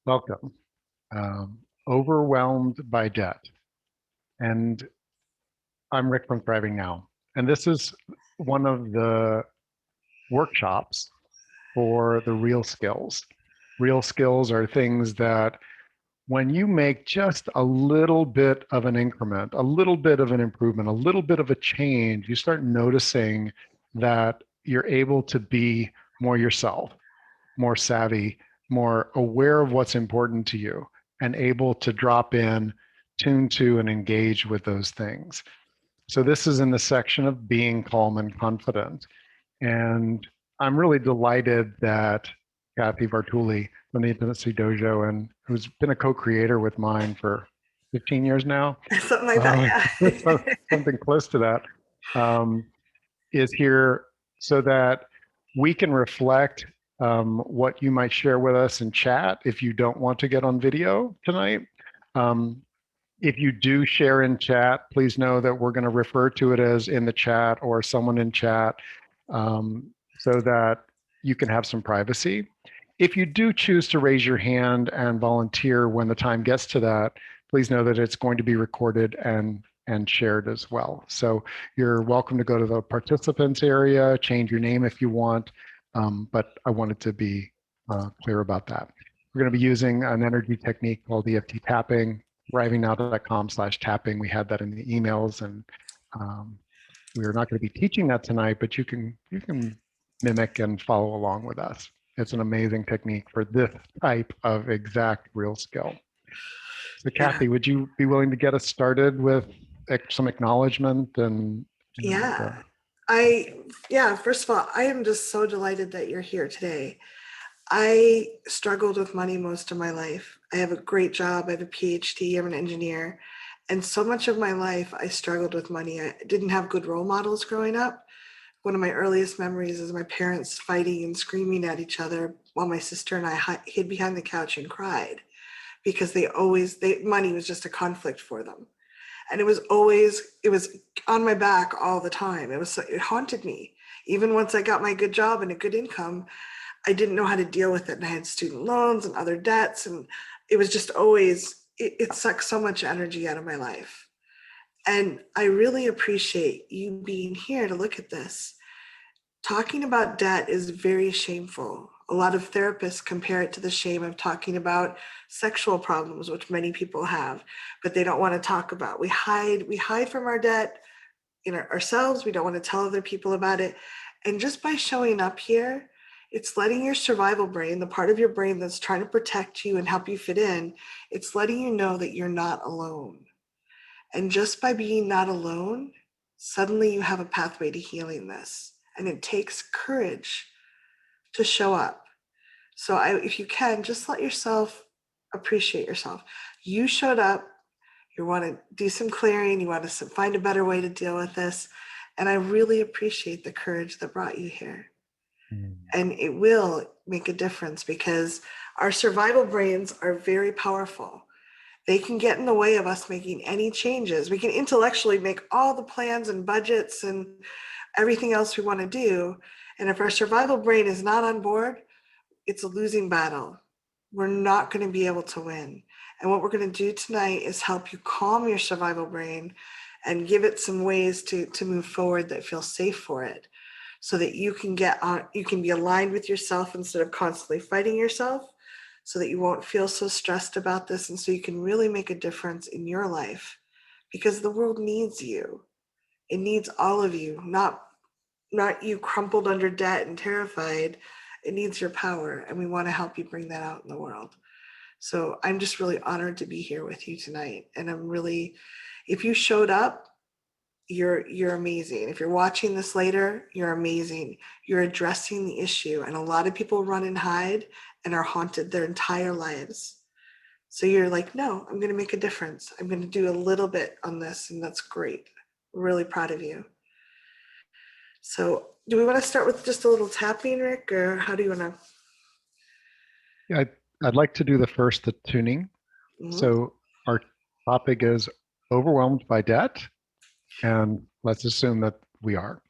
Welcome. Overwhelmed by debt. And I'm Rick from Thriving Now. And this is one of the workshops for the real skills. Real skills are things that when you make just a little bit of an increment, a little bit of an improvement, a little bit of a change, you start noticing that you're able to be more yourself, more savvy, more aware of what's important to you, and able to drop in, tune to, and engage with those things. So, this is in the section of being calm and confident. And I'm really delighted that Kathy Vartuli from the Intimacy Dojo, and who's been a co-creator with mine for 15 years now, Something like that, yeah. something close to that, um, is here so that we can reflect what you might share with us in chat if you don't want to get on video tonight. Um, if you do share in chat, please know that we're going to refer to it as in the chat or someone in chat, so that you can have some privacy. If you do choose to raise your hand and volunteer when the time gets to that, please know that it's going to be recorded and shared as well. So you're welcome to go to the participants area, change your name if you want, but I wanted to be clear about that. We're going to be using an energy technique called EFT tapping, thrivingnow.com/tapping. We had that in the emails, and we are not going to be teaching that tonight, but you can mimic and follow along with us. It's an amazing technique for this type of exact real skill. So, Yeah. Kathy, would you be willing to get us started with some acknowledgement and Yeah. Yeah, first of all, I am just so delighted that you're here today. I struggled with money most of my life. I have a great job. I have a PhD. I'm an engineer. And so much of my life, I struggled with money. I didn't have good role models growing up. One of my earliest memories is my parents fighting and screaming at each other while my sister and I hid behind the couch and cried because money was just a conflict for them. And it was on my back all the time. It haunted me. Even once I got my good job and a good income, I didn't know how to deal with it. And I had student loans and other debts. And it was just always, it sucked so much energy out of my life. And I really appreciate you being here to look at this. Talking about debt is very shameful. A lot of therapists compare it to the shame of talking about sexual problems, which many people have, but they don't want to talk about. We hide from our debt in ourselves. We don't want to tell other people about it. And just by showing up here, it's letting your survival brain, the part of your brain that's trying to protect you and help you fit in, it's letting you know that you're not alone. And just by being not alone, suddenly you have a pathway to healing this. And it takes courage to show up. So if you can, just let yourself appreciate yourself. You showed up. You want to do some clearing. You want to find a better way to deal with this. And I really appreciate the courage that brought you here. And it will make a difference because our survival brains are very powerful. They can get in the way of us making any changes. We can intellectually make all the plans and budgets and everything else we want to do. And if our survival brain is not on board, it's a losing battle. We're not going to be able to win. And what we're going to do tonight is help you calm your survival brain and give it some ways to move forward that feel safe for it so that you can be aligned with yourself instead of constantly fighting yourself, so that you won't feel so stressed about this, and so you can really make a difference in your life because the world needs you. It needs all of you, not you crumpled under debt and terrified. It needs your power, and we want to help you bring that out in the world. So I'm just really honored to be here with you tonight. And if you showed up, you're amazing. If you're watching this later, you're amazing. You're addressing the issue. And a lot of people run and hide and are haunted their entire lives. So you're like, no, I'm going to make a difference. I'm going to do a little bit on this. And that's great. We're really proud of you. So do we want to start with just a little tapping, Rick, or how do you want to? Yeah, I'd like to do the first, the tuning. Mhm. So our topic is overwhelmed by debt, and let's assume that we are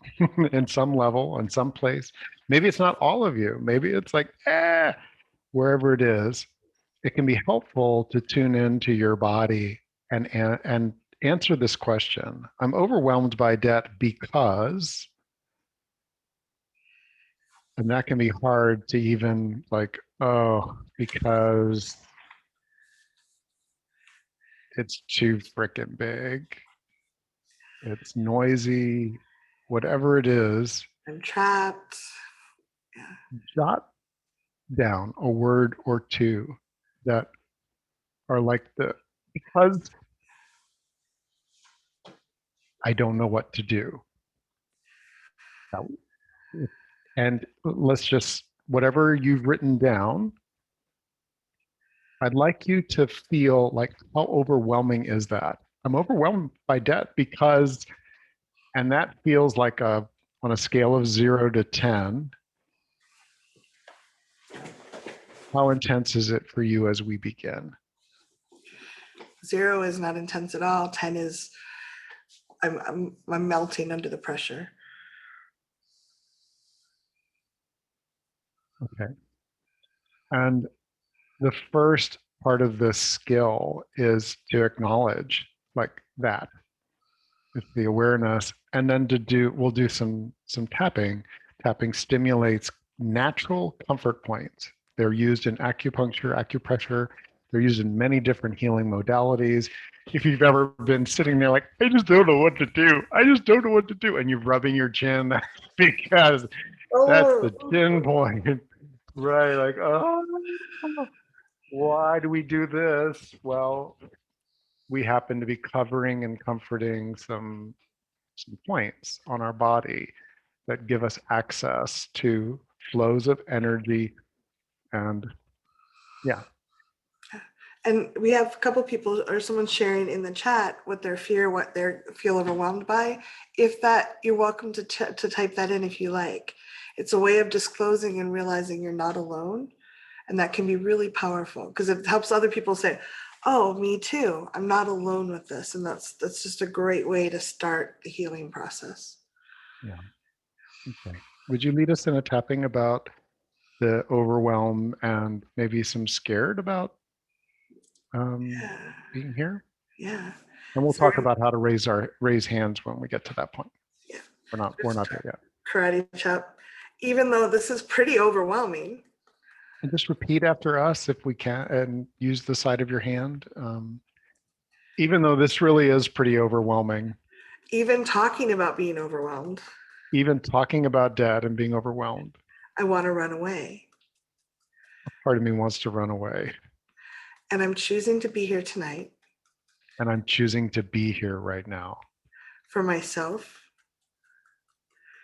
in some level, in some place. Maybe it's not all of you. Maybe it's like, wherever it is. it can be helpful to tune into your body and answer this question. I'm overwhelmed by debt because, and that can be hard to even like, oh, because it's too freaking big. It's noisy, whatever it is, I'm trapped. Yeah. jot down a word or two that are like the because I don't know what to do. Now, and let's just, whatever you've written down, I'd like you to feel like how overwhelming is that? I'm overwhelmed by debt because, and that feels like on a scale of 0 to 10, how intense is it for you as we begin? 0 is not intense at all. 10 is I'm melting under the pressure. Okay. And the first part of this skill is to acknowledge like that. It's the awareness. And then we'll do some tapping. Tapping stimulates natural comfort points. They're used in acupuncture, acupressure. They're used in many different healing modalities. If you've ever been sitting there like, I just don't know what to do. I just don't know what to do. And you're rubbing your chin, that's because that's Oh, the chin point. Right. Like, oh, why do we do this? Well, we happen to be covering and comforting some points on our body that give us access to flows of energy. And yeah, and we have a couple people or someone sharing in the chat what their fear, what they feel overwhelmed by. If that, you're welcome to type that in if you like. It's a way of disclosing and realizing you're not alone. And that can be really powerful because it helps other people say, oh, me too. I'm not alone with this. And that's just a great way to start the healing process. yeah. Okay. Would you lead us in a tapping about the overwhelm and maybe some scared about Yeah. being here? Yeah. And we'll So talk about how to raise hands when we get to that point. yeah, We're not there yet. karate chop. Even though this is pretty overwhelming, And just repeat after us if we can, and use the side of your hand. Even though this really is pretty overwhelming, even talking about being overwhelmed, even talking about debt and being overwhelmed, I want to run away. part of me wants to run away. And I'm choosing to be here tonight And I'm choosing to be here right now for myself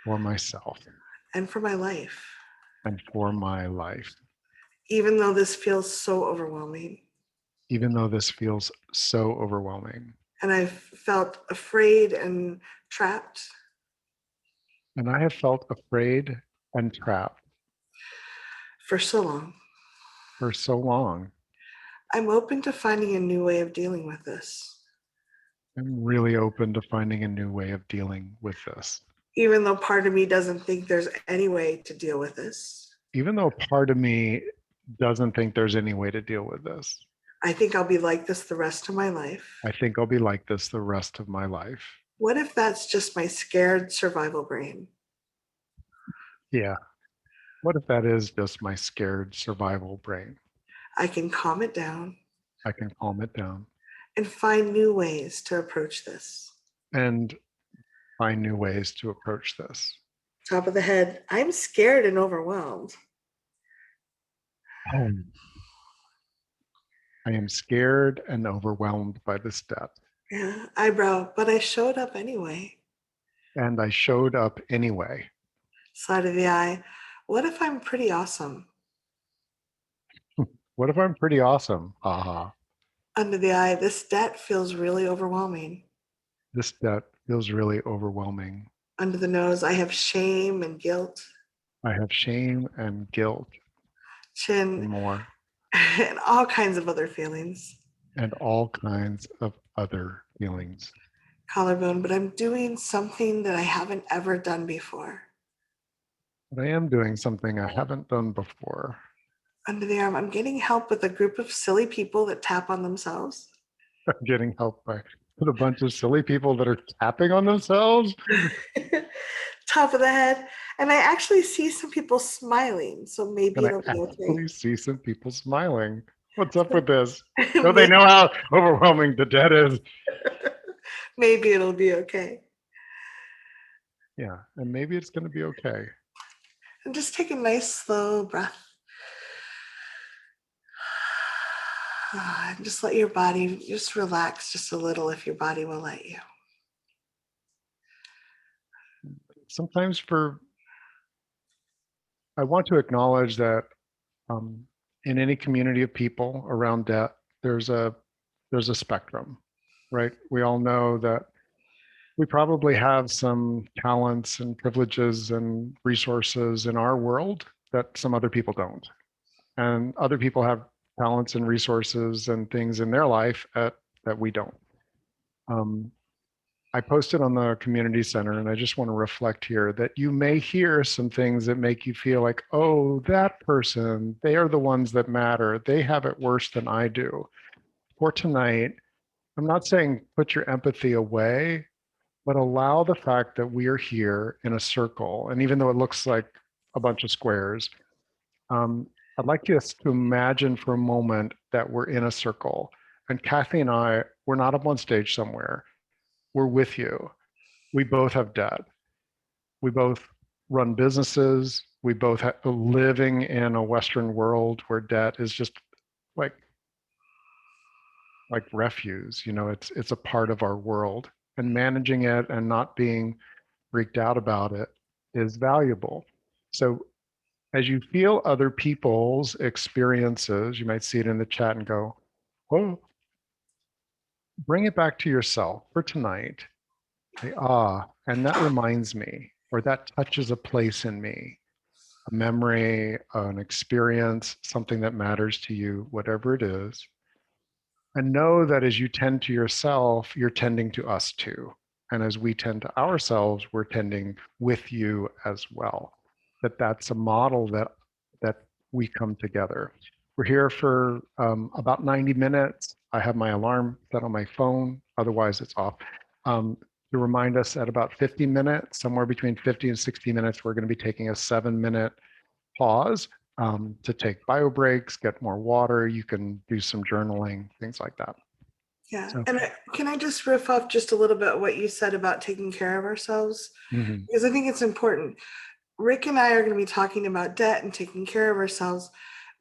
for myself and for my life. and for my life, Even though this feels so overwhelming. even though this feels so overwhelming. And I've felt afraid and trapped. And I have felt afraid and trapped For so long. for so long. I'm open to finding a new way of dealing with this. I'm really open to finding a new way of dealing with this. Even though part of me doesn't think there's any way to deal with this. Even though part of me doesn't think there's any way to deal with this. I think I'll be like this the rest of my life. I think I'll be like this the rest of my life. What if that's just my scared survival brain? Yeah. What if that is just my scared survival brain? I can calm it down I can calm it down and find new ways to approach this. and find new ways to approach this. Top of the head, I'm scared and overwhelmed. I am scared and overwhelmed by this debt. Yeah, eyebrow, but I showed up anyway. And I showed up anyway. Side of the eye, what if I'm pretty awesome? What if I'm pretty awesome? Haha. Under the eye, this debt feels really overwhelming. This debt feels really overwhelming. Under the nose, I have shame and guilt. I have shame and guilt and Chin, more, and all kinds of other feelings. and all kinds of other feelings. Collarbone, but I'm doing something that I haven't ever done before. But I am doing something I haven't done before. under the arm. I'm getting help with a group of silly people that tap on themselves. I'm getting help by with a bunch of silly people that are tapping on themselves. Top of the head. And I actually see some people smiling, so maybe And I it'll be okay. actually see some people smiling. What's up with this? Don't they maybe, know how overwhelming the debt is? maybe it'll be okay. Yeah, and maybe it's going to be okay. And just take a nice slow breath. And just let your body just relax just a little if your body will let you. Sometimes I want to acknowledge that in any community of people around debt, there's a spectrum, right? We all know that we probably have some talents and privileges and resources in our world that some other people don't. And other people have talents and resources and things in their life that we don't. Um, I posted on the community center, and I just want to reflect here that you may hear some things that make you feel like, oh, that person, they are the ones that matter. They have it worse than I do. For tonight, I'm not saying put your empathy away, but allow the fact that we are here in a circle. And even though it looks like a bunch of squares, um, I'd like you to imagine for a moment that we're in a circle. And Kathy and I, we're not up on stage somewhere. We're with you. We both have debt. We both run businesses. We both have living in a Western world where debt is just like refuse. It's a part of our world, and managing it and not being freaked out about it is valuable. So as you feel other people's experiences, you might see it in the chat and go, oh, bring it back to yourself for tonight. Say, and that reminds me, or that touches a place in me, a memory, an experience, something that matters to you, whatever it is. And know that as you tend to yourself, you're tending to us too. And as we tend to ourselves, we're tending with you as well. That's a model that we come together. We're here for about 90 minutes. I have my alarm set on my phone, otherwise it's off. To remind us at about 50 minutes, somewhere between 50 and 60 minutes, we're going to be taking a 7-minute pause to take bio breaks, get more water. You can do some journaling, things like that. Yeah. So, And can I just riff off just a little bit what you said about taking care of ourselves? mhm. Because I think it's important. Rick and I are going to be talking about debt and taking care of ourselves.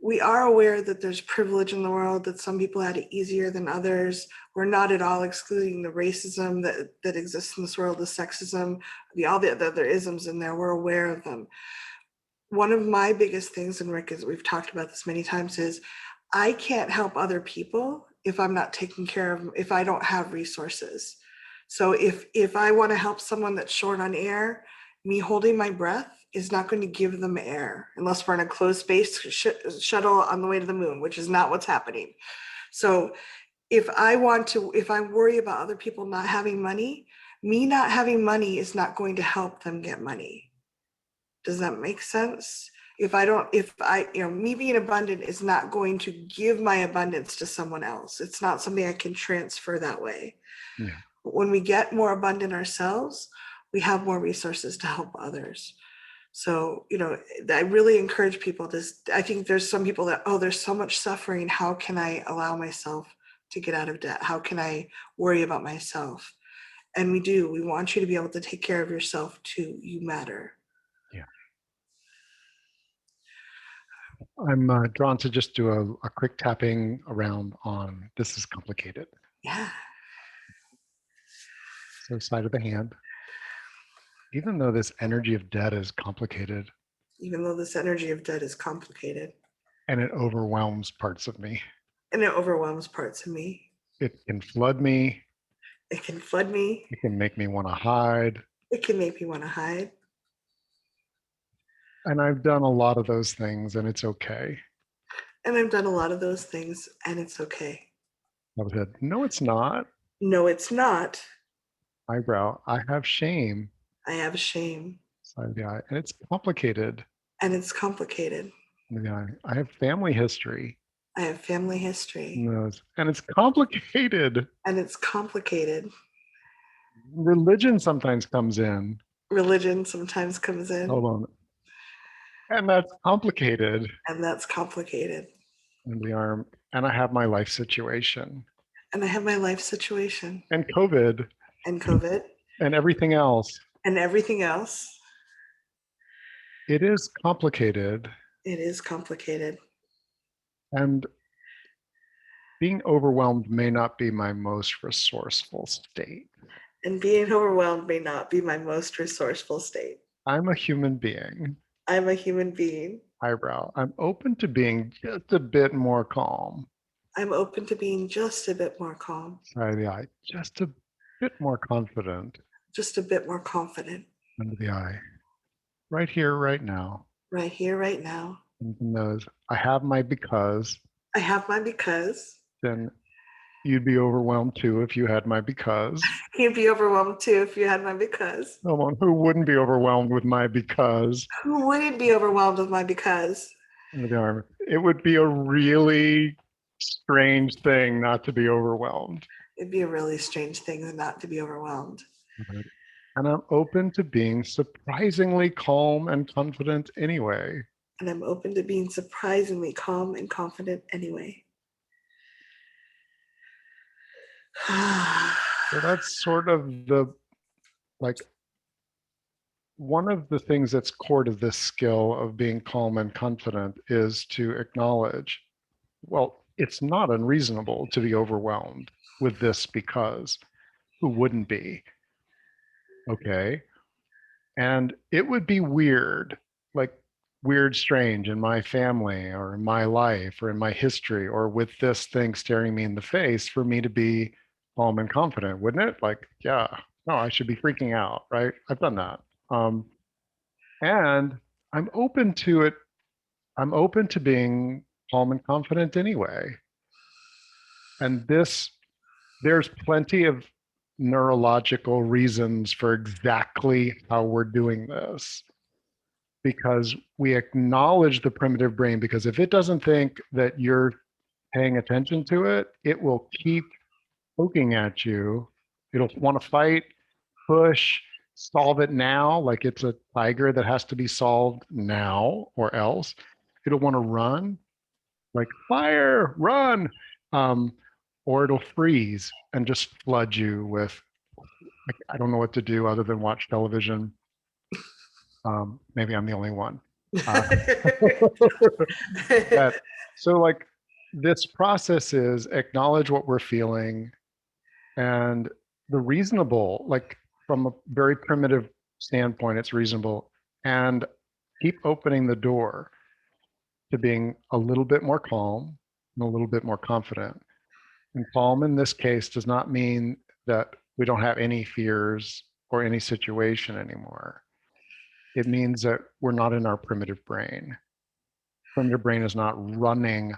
We are aware that there's privilege in the world, that some people had it easier than others. We're not at all excluding the racism that exists in this world, the sexism, all the other isms in there. We're aware of them. One of my biggest things, and Rick, as we've talked about this many times, is I can't help other people if I'm not taking care of them, if I don't have resources. So if I want to help someone that's short on air, me holding my breath is not going to give them air unless we're in a closed space shuttle on the way to the moon, which is not what's happening. So if I worry about other people not having money, me not having money is not going to help them get money. Does that make sense? Me being abundant is not going to give my abundance to someone else. It's not something I can transfer that way. Yeah. When we get more abundant ourselves, we have more resources to help others. So, I really encourage people to, I think there's some people that, there's so much suffering. How can I allow myself to get out of debt? How can I worry about myself? And we want you to be able to take care of yourself too. You matter. Yeah. I'm drawn to just do a quick tapping around on this is complicated. Yeah. So side of the hand, even though this energy of debt is complicated Even though this energy of debt is complicated and it overwhelms parts of me, and it overwhelms parts of me, it can flood me. it can flood me, It can make me want to hide. it can make me want to hide. And I've done a lot of those things, and it's okay. And I've done a lot of those things, and it's okay. I said, no, it's not. No, it's not. Eyebrow. I have shame. I have shame, Side of the eye. And it's complicated. and it's complicated. Yeah, I have family history. I have family history. And it's complicated. And it's complicated. Religion sometimes comes in. Religion sometimes comes in, Hold on. And that's complicated. and that's complicated. And the arm. And I have my life situation And I have my life situation and COVID and COVID and everything else. and everything else. It is complicated. It is complicated. And being overwhelmed may not be my most resourceful state. And being overwhelmed may not be my most resourceful state. I'm a human being. I'm a human being. Eyebrow. I'm open to being just a bit more calm. I'm open to being just a bit more calm, Side of the eye. Just a bit more confident. just a bit more confident. Under the eye. Right here, right now. Right here, right now. Under the nose. I have my because. I have my because. Then you'd be overwhelmed too if you had my because. You'd be overwhelmed too if you had my because. Come on, who wouldn't be overwhelmed with my because? Who wouldn't be overwhelmed with my because? Under the arm. It would be a really strange thing not to be overwhelmed. It'd be a really strange thing not to be overwhelmed. And I'm open to being surprisingly calm and confident anyway. And I'm open to being surprisingly calm and confident anyway. So that's sort of the, like, one of the things that's core to this skill of being calm and confident is to acknowledge, well, it's not unreasonable to be overwhelmed with this because who wouldn't be? Okay. And it would be weird, like weird, strange in my family or in my life or in my history or with this thing staring me in the face for me to be calm and confident, wouldn't it? Like, yeah, no, I should be freaking out, right? I've done that. And I'm open to it. I'm open to being calm and confident anyway. And there's plenty of neurological reasons for exactly how we're doing this because we acknowledge the primitive brain, because if it doesn't think that you're paying attention to it, it will keep poking at you. It'll want to fight, push, solve it now, like it's a tiger that has to be solved now or else. It'll want to run, like fire, run. Or it'll freeze and just flood you with, like, I don't know what to do other than watch television. Maybe I'm the only one. So like this process is acknowledge what we're feeling and the reasonable, like from a very primitive standpoint, it's reasonable, and keep opening the door to being a little bit more calm and a little bit more confident. And calm in this case does not mean that we don't have any fears or any situation anymore. It means that we're not in our primitive brain. Primitive brain is not running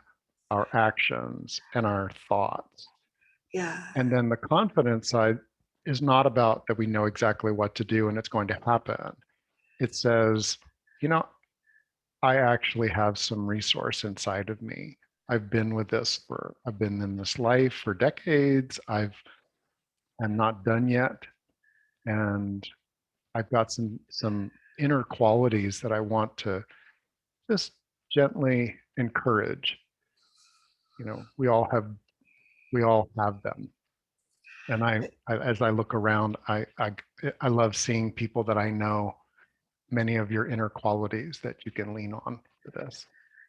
our actions and our thoughts. Yeah. And then the confidence side is not about that we know exactly what to do and it's going to happen. It says, you know, I actually have some resource inside of me. I've been in this life for decades. I'm not done yet. And I've got some inner qualities that I want to just gently encourage. You know, we all have them. And as I look around, I love seeing people that I know, many of your inner qualities that you can lean on for this.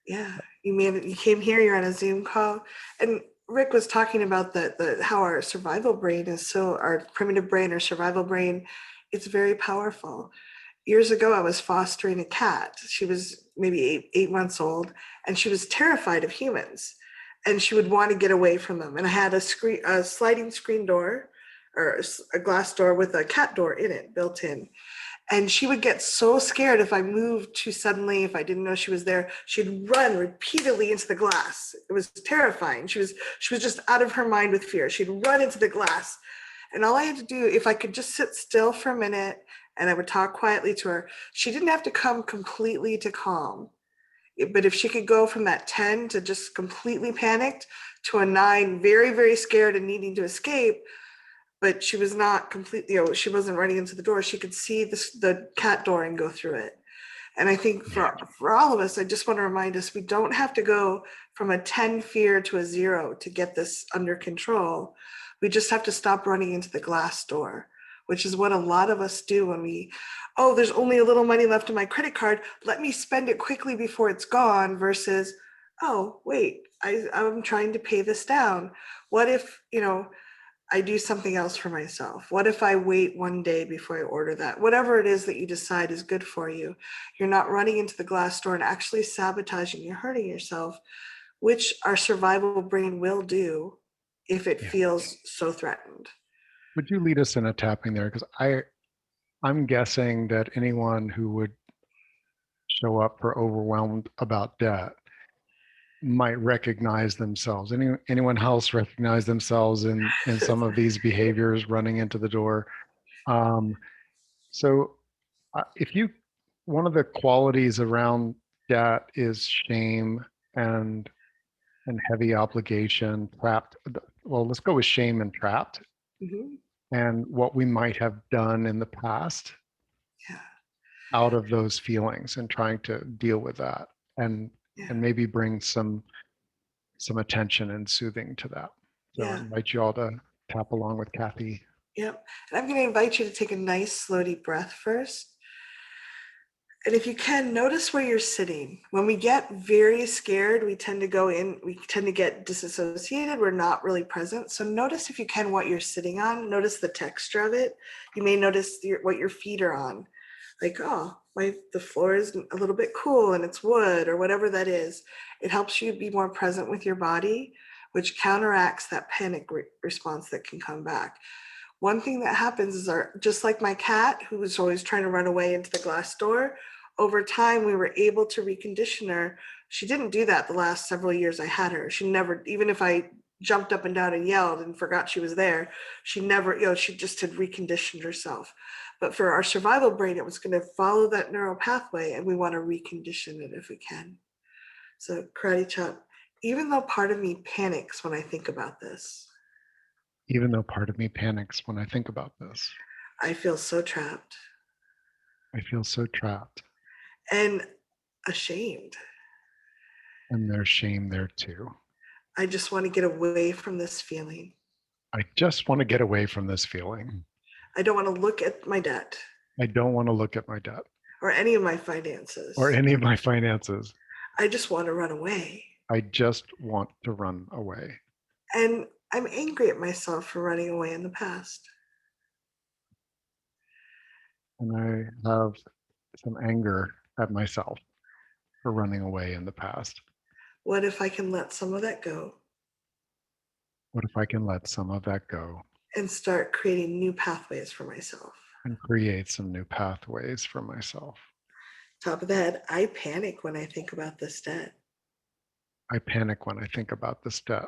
Yeah, you came here, you're on a Zoom call, and Rick was talking about the how our survival brain is so, our primitive brain or survival brain, it's very powerful. Years ago, I was fostering a cat. She was maybe 8 months old, and she was terrified of humans, and she would want to get away from them. And I had a sliding screen door, or a glass door with a cat door in it, built in. And she would get so scared if I moved too suddenly, if I didn't know she was there, she'd run repeatedly into the glass. It was terrifying. She was just out of her mind with fear. She'd run into the glass. And all I had to do, if I could just sit still for a minute and I would talk quietly to her, she didn't have to come completely to calm. But if she could go from that 10 to just completely panicked to a 9, very, very scared and needing to escape, but she was not completely, she wasn't running into the door. She could see the cat door and go through it. And I think for all of us, I just want to remind us, we don't have to go from a 10 fear to a 0 to get this under control. We just have to stop running into the glass door, which is what a lot of us do when oh, there's only a little money left in my credit card. Let me spend it quickly before it's gone versus, oh, wait, I'm trying to pay this down. What if, I do something else for myself? What if I wait one day before I order that? Whatever it is that you decide is good for you, you're not running into the glass door and actually sabotaging, you're hurting yourself, which our survival brain will do if it feels so threatened. Would you lead us in a tapping there? Because I'm guessing that anyone who would show up for overwhelmed about debt might recognize themselves. Anyone else recognize themselves in some of these behaviors, running into the door? So if you, one of the qualities around debt is shame and heavy obligation, trapped. Well, let's go with shame and trapped, Mhm. and what we might have done in the past Yeah, out of those feelings and trying to deal with that, and yeah, maybe bring some attention and soothing to that. So I yeah, invite you all to tap along with Kathy. yep. And I'm going to invite you to take a nice, slow, deep breath first. And if you can, notice where you're sitting. When we get very scared, we tend to get disassociated. We're not really present. So notice, if you can, what you're sitting on. Notice the texture of it. You may notice what your feet are on. Like, oh, the floor is a little bit cool and it's wood, or whatever that is. It helps you be more present with your body, which counteracts that panic response that can come back. One thing that happens is, just like my cat, who was always trying to run away into the glass door, over time we were able to recondition her. She didn't do that the last several years I had her. She never, even if I jumped up and down and yelled and forgot she was there, she never, she just had reconditioned herself. But for our survival brain, it was going to follow that neural pathway, and we want to recondition it if we can. So, karate chop, even though part of me panics when I think about this, Even though part of me panics when I think about this, I feel so trapped I feel so trapped. and ashamed. And there's shame there too. I just want to get away from this feeling. I just want to get away from this feeling. I don't want to look at my debt I don't want to look at my debt or any of my finances. or any of my finances. I just want to run away. I just want to run away. And I'm angry at myself for running away in the past. And I have some anger at myself for running away in the past. What if I can let some of that go What if I can let some of that go and start creating new pathways for myself? and create some new pathways for myself? Top of the head, I panic when I think about this debt. I panic when I think about this debt.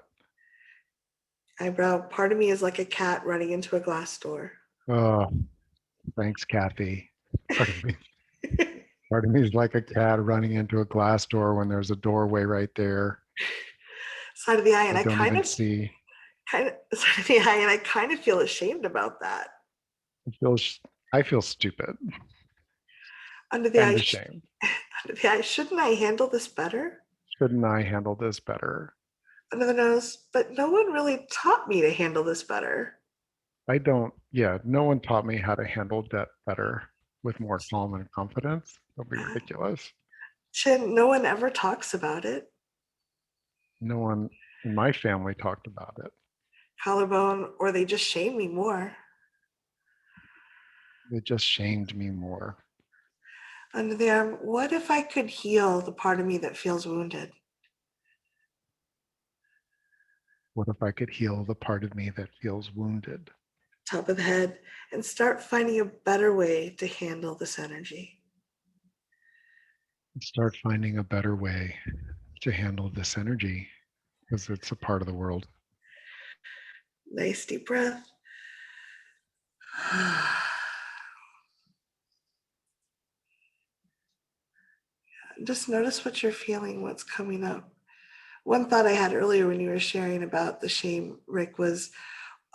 Eyebrow, part of me is like a cat running into a glass door. Oh, thanks, Kathy. Part of me is like a cat running into a glass door when there's a doorway right there. Side of the eye, and I don't even see. side of the eye, and I kind of feel ashamed about that. I feel stupid Under the and eye, ashamed. under the eye, shouldn't I handle this better? Shouldn't I handle this better? Under the nose, but no one really taught me to handle this better. No one taught me how to handle debt better with more calm and confidence. That'd be ridiculous. Chin, no one ever talks about it. No one in my family talked about it. Collarbone, or they just shame me more. They just shamed me more. Under the arm, what if I could heal the part of me that feels wounded? What if I could heal the part of me that feels wounded? Top of the head, and start finding a better way to handle this energy. Start finding a better way to handle this energy because it's a part of the world. Nice deep breath. just notice what you're feeling, what's coming up. One thought I had earlier when you were sharing about the shame, Rick, was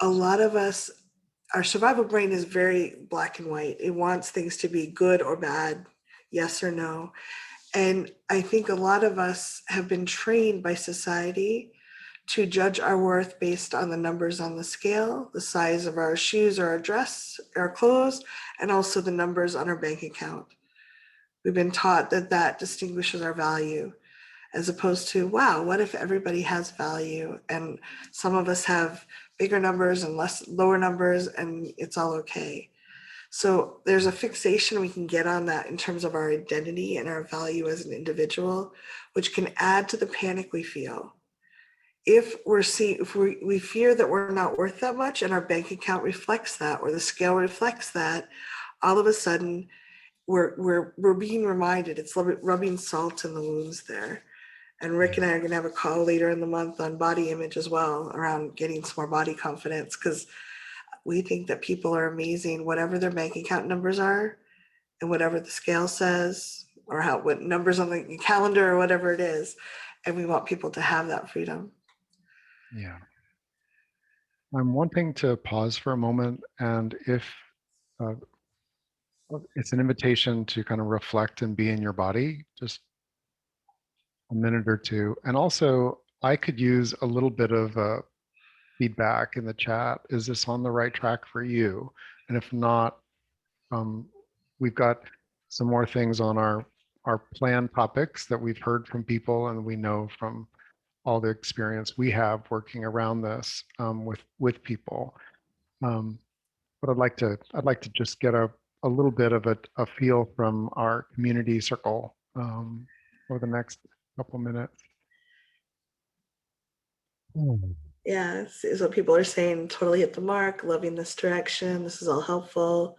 a lot of us, our survival brain is very black and white. It wants things to be good or bad, yes or no. And I think a lot of us have been trained by society to judge our worth based on the numbers on the scale, the size of our shoes or our dress, our clothes, and also the numbers on our bank account. We've been taught that that distinguishes our value, as opposed to, wow, what if everybody has value and some of us have bigger numbers and lower numbers and it's all okay. So there's a fixation we can get on that in terms of our identity and our value as an individual, which can add to the panic we feel. If we fear that we're not worth that much and our bank account reflects that or the scale reflects that, all of a sudden we're being reminded, it's rubbing salt in the wounds there. And Rick and I are going to have a call later in the month on body image as well, around getting some more body confidence, because we think that people are amazing, whatever their bank account numbers are and whatever the scale says, or what numbers on the calendar or whatever it is. And we want people to have that freedom. Yeah. I'm wanting to pause for a moment, and if uh, it's an invitation to kind of reflect and be in your body, just a minute or two. And also, I could use a little bit of feedback in the chat. Is this on the right track for you? And if not, we've got some more things on our planned topics that we've heard from people, and we know from all the experience we have working around this with people. But I'd like to just get a little bit of a feel from our community circle over the next couple minutes. Yeah, is what people are saying. Totally hit the mark. Loving this direction. This is all helpful.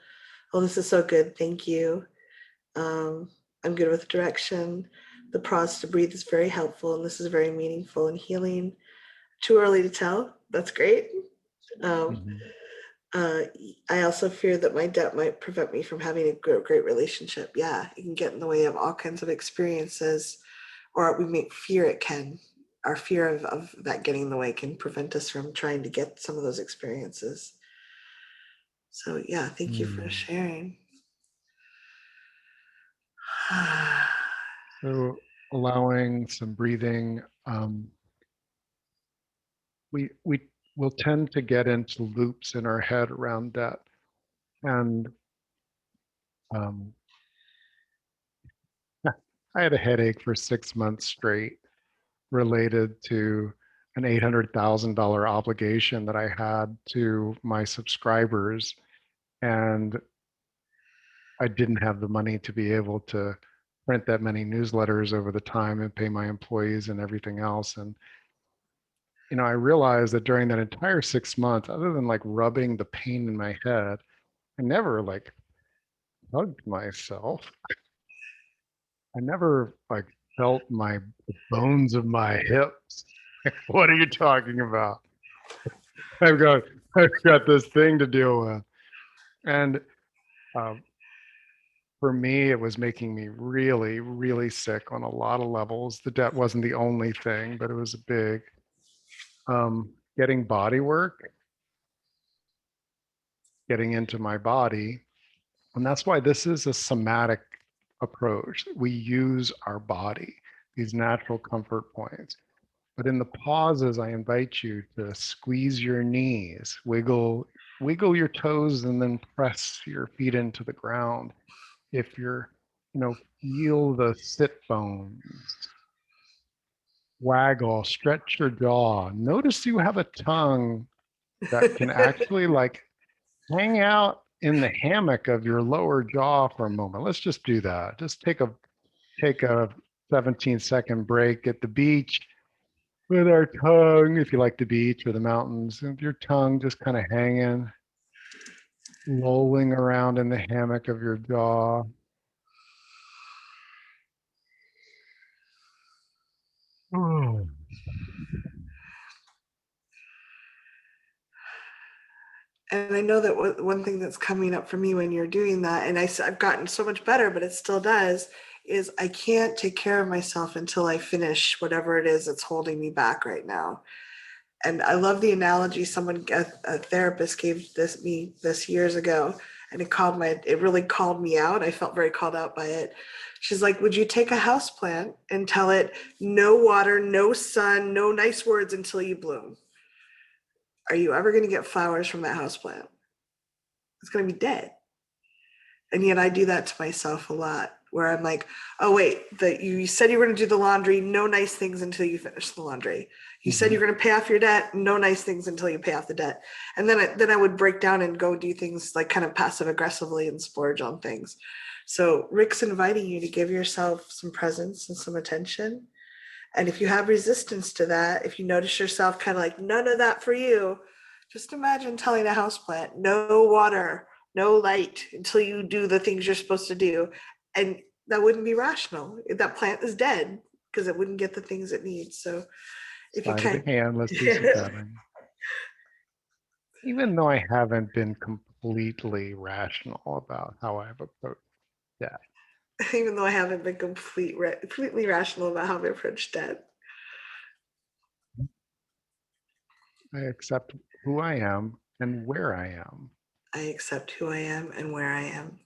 Oh, this is so good. Thank you. I'm good with direction. The pause to breathe is very helpful, and this is very meaningful and healing. Too early to tell. That's great. Mhm. I also fear that my debt might prevent me from having a great relationship. Yeah, it can get in the way of all kinds of experiences, or we may fear it can. Our fear of that getting in the way can prevent us from trying to get some of those experiences. So yeah, thank you for Mm. sharing. So allowing some breathing. We will tend to get into loops in our head around debt, and um, I had a headache for 6 months straight related to an $800,000 obligation that I had to my subscribers, and I didn't have the money to be able to print that many newsletters over the time and pay my employees and everything else. And I realized that during that entire 6 months, other than like rubbing the pain in my head, I never like hugged myself. I never like felt the bones of my hips. What are you talking about? I've got I've got this thing to deal with. And um, for me, it was making me really, really sick on a lot of levels. The debt wasn't the only thing, but it was a big. Getting body work, getting into my body. And that's why this is a somatic approach. We use our body, these natural comfort points. But in the pauses, I invite you to squeeze your knees, wiggle your toes, and then press your feet into the ground. If feel the sit bones, waggle, stretch your jaw. Notice you have a tongue that can actually like hang out in the hammock of your lower jaw for a moment. Let's just do that. Just take a 17-second break at the beach with our tongue, if you like the beach or the mountains, and your tongue just kind of hanging, lolling around in the hammock of your jaw. Oh. And I know that one thing that's coming up for me when you're doing that, and I've gotten so much better, but it still does, is I can't take care of myself until I finish whatever it is that's holding me back right now. And I love the analogy a therapist gave this years ago, and it really called me out. I felt very called out by it. She's like, would you take a house plant and tell it no water, no sun, no nice words until you bloom? Are you ever going to get flowers from that house plant? It's going to be dead. And yet I do that to myself a lot, where I'm like, oh wait, you said you were going to do the laundry, no nice things until you finish the laundry. You said you're going to pay off your debt, no nice things until you pay off the debt. And then I would break down and go do things like kind of passive aggressively and splurge on things. So Rick's inviting you to give yourself some presence and some attention. And if you have resistance to that, if you notice yourself kind of like, none of that for you, just imagine telling a houseplant, no water, no light until you do the things you're supposed to do. And that wouldn't be rational. That plant is dead because it wouldn't get the things it needs. So if you Sleight of can, the hand, let's do some tapping. Even though I haven't been completely rational about how I've approached that. even though I haven't been completely rational about how I approach debt, I accept who I am and where I am. I accept who I am and where I am.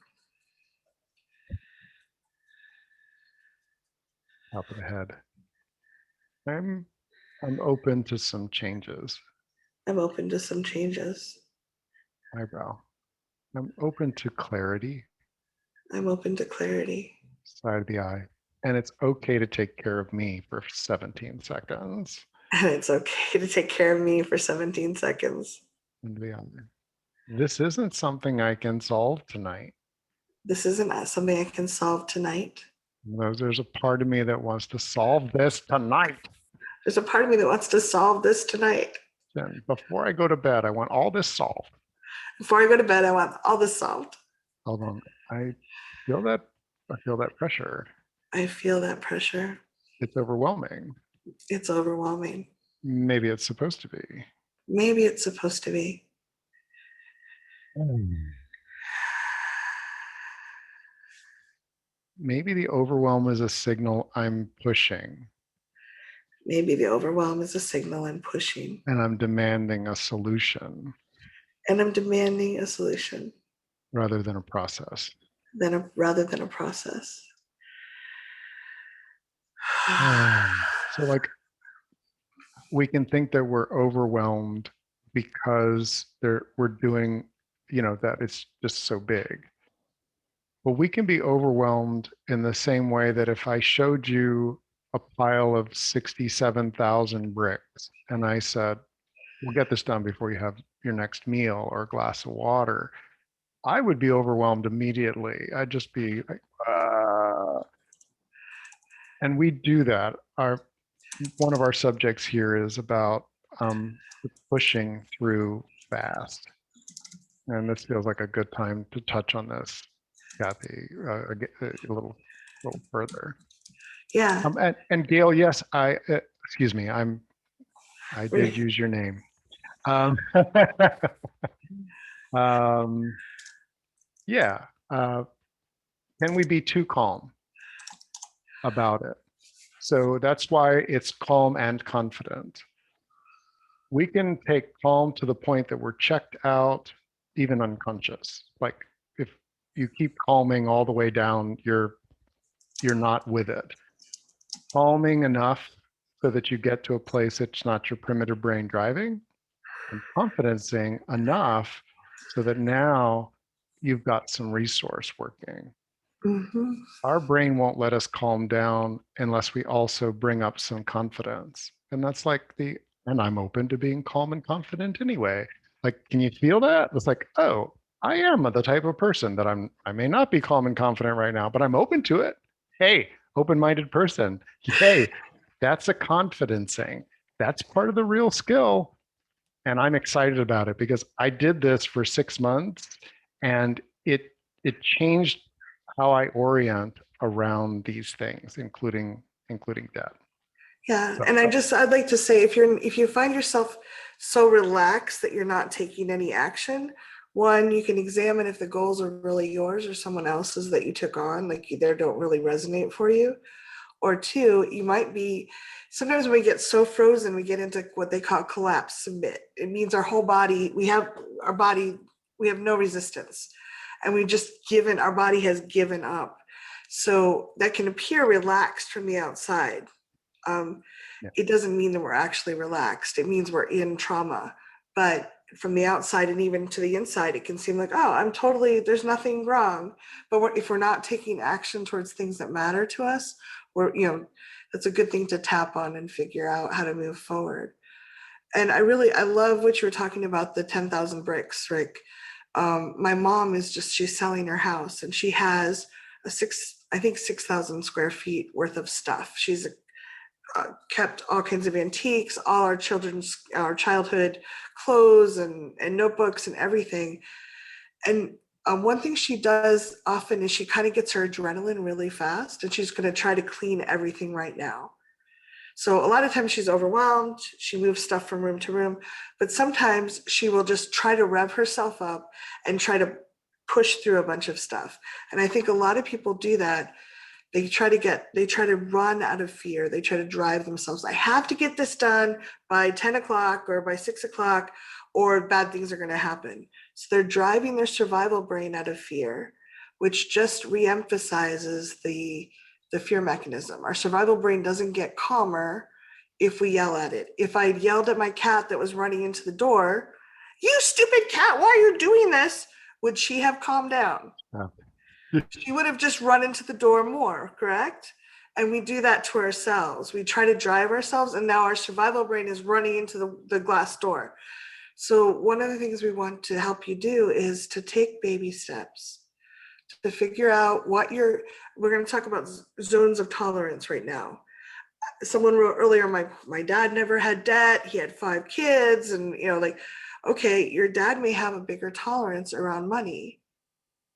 Top of the head. I'm open to some changes. I'm open to some changes. Eyebrow. I'm open to clarity. I'm open to clarity. Side of the eye. And it's okay to take care of me for 17 seconds. And it's okay to take care of me for 17 seconds. Into the eye. This isn't something I can solve tonight. This isn't something I can solve tonight. There's a part of me that wants to solve this tonight. There's a part of me that wants to solve this tonight. And before I go to bed, I want all this solved. Before I go to bed, I want all this solved. Hold on. I feel that pressure. I feel that pressure. It's overwhelming. It's overwhelming. Maybe it's supposed to be. Maybe it's supposed to be. Maybe the overwhelm is a signal I'm pushing. Maybe the overwhelm is a signal I'm pushing. And I'm demanding a solution. And I'm demanding a solution. Rather than a process. Rather than a process. So like, we can think that we're overwhelmed because we're doing, that it's just so big. But we can be overwhelmed in the same way that if I showed you a pile of 67,000 bricks and I said, we'll get this done before you have your next meal or a glass of water, I would be overwhelmed immediately. I'd just be like, and we do that. One of our subjects here is about pushing through fast. And this feels like a good time to touch on this, Kathy, a little further. Yeah. And Gail, yes, excuse me, I did use your name. Yeah. Can we be too calm about it? So that's why it's calm and confident. We can take calm to the point that we're checked out, even unconscious. Like if you keep calming all the way down, you're not with it. Calming enough so that you get to a place that's not your primitive brain driving, and confidencing enough so that now you've got some resource working. Mm-hmm. Our brain won't let us calm down unless we also bring up some confidence. And that's like and I'm open to being calm and confident anyway. Like, can you feel that? It's like, oh, I am the type of person that I may not be calm and confident right now, but I'm open to it. Hey, open-minded person. Hey, that's a confidencing. That's part of the real skill. And I'm excited about it because I did this for 6 months and it changed how I orient around these things, including debt. Yeah. And I'd like to say, if you find yourself so relaxed that you're not taking any action, One, you can examine if the goals are really yours or someone else's that you took on, like they don't really resonate for you. Or two, you might be, sometimes when we get so frozen, we get into what they call collapse submit. It means our whole body, we have no resistance. And we just given, our body has given up. So that can appear relaxed from the outside. Um, Yeah. it doesn't mean that we're actually relaxed. It means we're in trauma. But from the outside and even to the inside, it can seem like, oh, I'm totally, there's nothing wrong. But if we're not taking action towards things that matter to us, we're, that's a good thing to tap on and figure out how to move forward. And I love what you were talking about, the 10,000 bricks, Rick. My mom she's selling her house and she has I think 6,000 square feet worth of stuff. She's kept all kinds of antiques, all our childhood clothes and notebooks and everything. And one thing she does often is she kind of gets her adrenaline really fast and she's going to try to clean everything right now. So a lot of times she's overwhelmed, she moves stuff from room to room, but sometimes she will just try to rev herself up and try to push through a bunch of stuff. And I think a lot of people do that. They try to run out of fear. They try to drive themselves. I have to get this done by 10 o'clock or by 6 o'clock, or bad things are going to happen. So they're driving their survival brain out of fear, which just reemphasizes the fear mechanism. Our survival brain doesn't get calmer if we yell at it. If I yelled at my cat that was running into the door, "You stupid cat, why are you doing this?" Would she have calmed down? Yeah. She would have just run into the door more, correct? And we do that to ourselves. We try to drive ourselves, and now our survival brain is running into the glass door. So, one of the things we want to help you do is to take baby steps to figure out we're going to talk about zones of tolerance right now. Someone wrote earlier, my dad never had debt, he had 5 kids, and like, okay, your dad may have a bigger tolerance around money.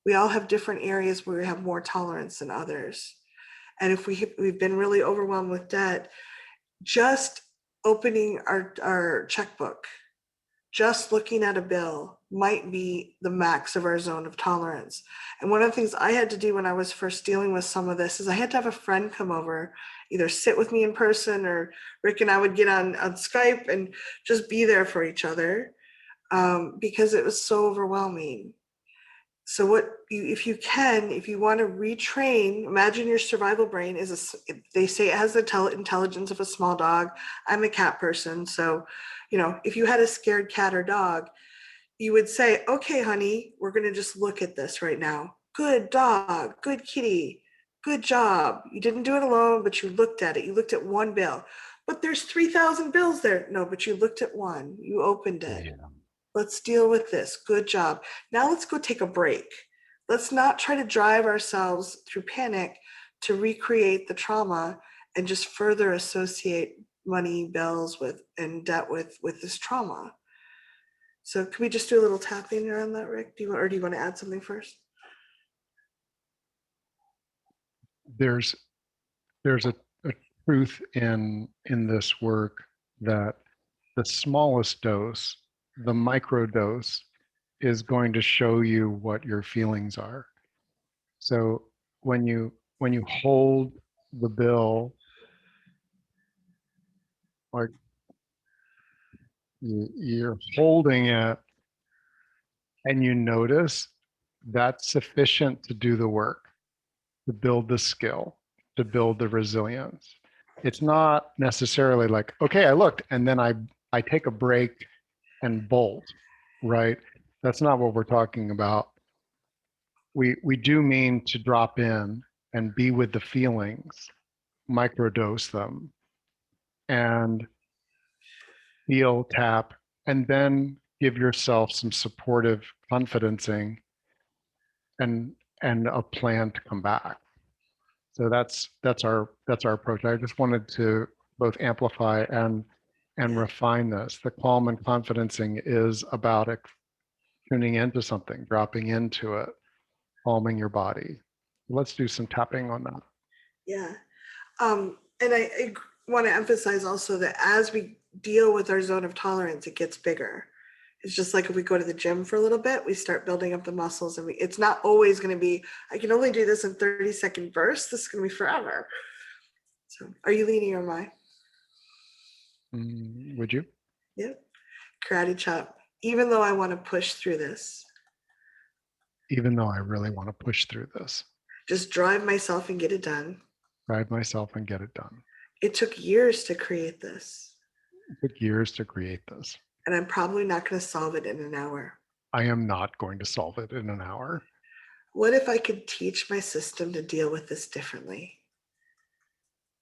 We all have different areas where we have more tolerance than others. And if we've been really overwhelmed with debt, just opening our checkbook, just looking at a bill might be the max of our zone of tolerance. And one of the things I had to do when I was first dealing with some of this is I had to have a friend come over, either sit with me in person, or Rick and I would get on Skype and just be there for each other, because it was so overwhelming. So if you want to retrain, imagine your survival brain they say it has the intelligence of a small dog. I'm a cat person. So, if you had a scared cat or dog, you would say, okay, honey, we're going to just look at this right now. Good dog, good kitty, good job. You didn't do it alone, but you looked at it. You looked at one bill, but there's 3,000 bills there. No, but you looked at one, you opened it. Yeah. Let's deal with this. Good job. Now let's go take a break. Let's not try to drive ourselves through panic to recreate the trauma and just further associate money, bills and debt with this trauma. So can we just do a little tapping around that, Rick? Do you want to add something first? There's a truth in this work that the smallest dose, the micro dose, is going to show you what your feelings are. So when you hold the bill, like you're holding it and you notice, that's sufficient to do the work, to build the skill, to build the resilience. It's not necessarily like, okay, I looked and then I take a break and bolt, right? That's not what we're talking about. We do mean to drop in and be with the feelings, microdose them, and feel, tap, and then give yourself some supportive confidencing and a plan to come back. So that's our approach. I just wanted to both amplify and refine this. The calm and confidencing is about tuning into something, dropping into it, calming your body. Let's do some tapping on that. Yeah. And I want to emphasize also that as we deal with our zone of tolerance, it gets bigger. It's just like if we go to the gym for a little bit, we start building up the muscles, and it's not always going to be, I can only do this in 30-second bursts. This is going to be forever. So are you leaning or am I? Would you? Yep. Karate chop. Even though I want to push through this, Even though I really want to push through this, just drive myself and get it done. drive myself and get it done. It took years to create this, It took years to create this. and I'm probably not going to solve it in an hour. I am not going to solve it in an hour. What if I could teach my system to deal with this differently?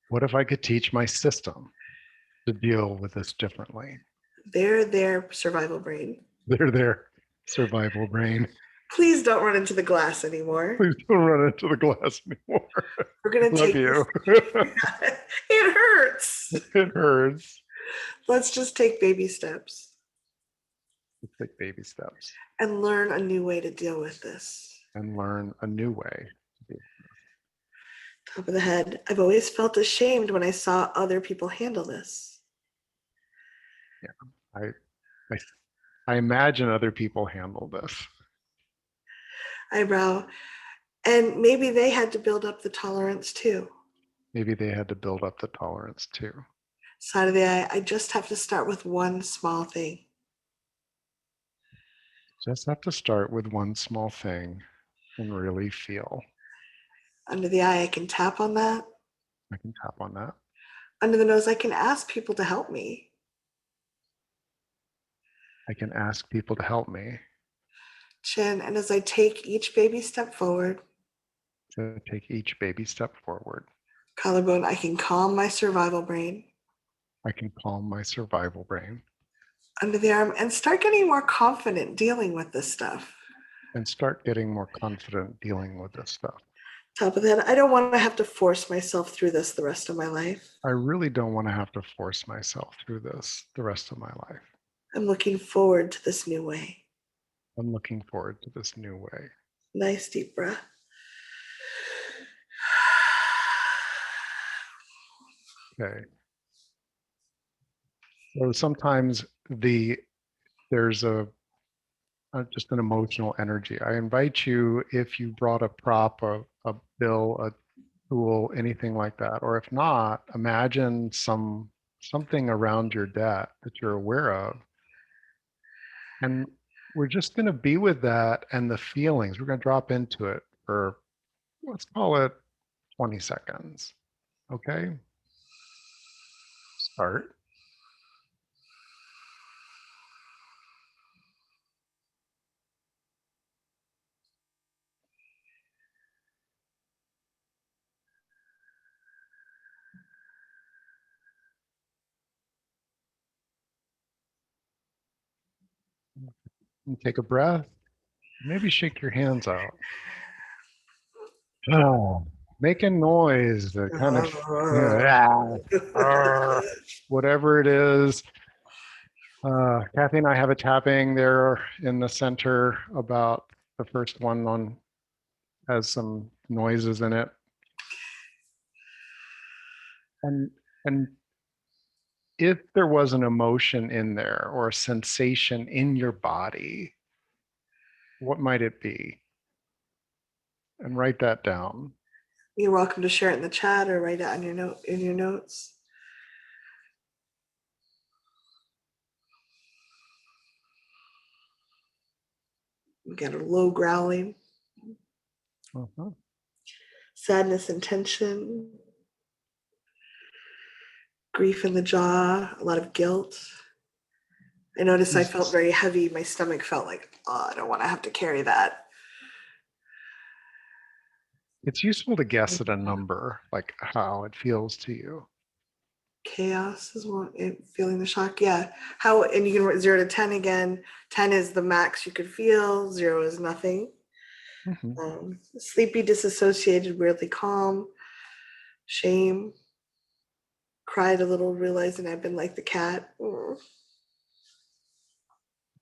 What if I could teach my system to deal with this differently? They're their survival brain. They're their survival brain. Please don't run into the glass anymore. Please don't run into the glass anymore. We're going to Love take you. It hurts. It hurts. Let's just take baby steps Let's take baby steps and learn a new way to deal with this. and learn a new way. Top of the head. I've always felt ashamed when I saw other people handle this. I imagine other people handle this. Eyebrow. And maybe they had to build up the tolerance too. Maybe they had to build up the tolerance too. Side of the eye. I just have to start with one small thing. Just have to start with one small thing and really feel. Under the eye, I can tap on that. I can tap on that. Under the nose, I can ask people to help me. I can ask people to help me Chin. And as I take each baby step forward, to take each baby step forward. collarbone, I can calm my survival brain. I can calm my survival brain Under the arm and start getting more confident dealing with this stuff. and start getting more confident dealing with this stuff. Top of the head, I don't want to have to force myself through this the rest of my life. I really don't want to have to force myself through this the rest of my life. I'm looking forward to this new way. I'm looking forward to this new way. Nice deep breath. Okay. So sometimes there's just an emotional energy. I invite you, if you brought a prop, a bill, a tool, anything like that, or if not, imagine something around your debt that you're aware of. And we're just going to be with that and the feelings. We're going to drop into it for, let's call it 20 seconds. Okay? Start. And take a breath. Maybe shake your hands out. Oh, making noise, the kind of whatever it is. Kathy and I have a tapping there in the center about the first one has some noises in it. And if there was an emotion in there or a sensation in your body, what might it be? And write that down. You're welcome to share it in the chat or write it on in your notes. We got a low growling. Uh-huh. Sadness and tension. Grief in the jaw, a lot of guilt. I noticed I felt very heavy. My stomach felt like, oh, I don't want to have to carry that. It's useful to guess at a number, like how it feels to you. Chaos is one, feeling the shock. Yeah. How, and you can write 0 to 10 again. 10 is the max you could feel, 0 is nothing. Mm-hmm. Sleepy, disassociated, weirdly calm. Shame. Cried a little, realizing I've been like the cat.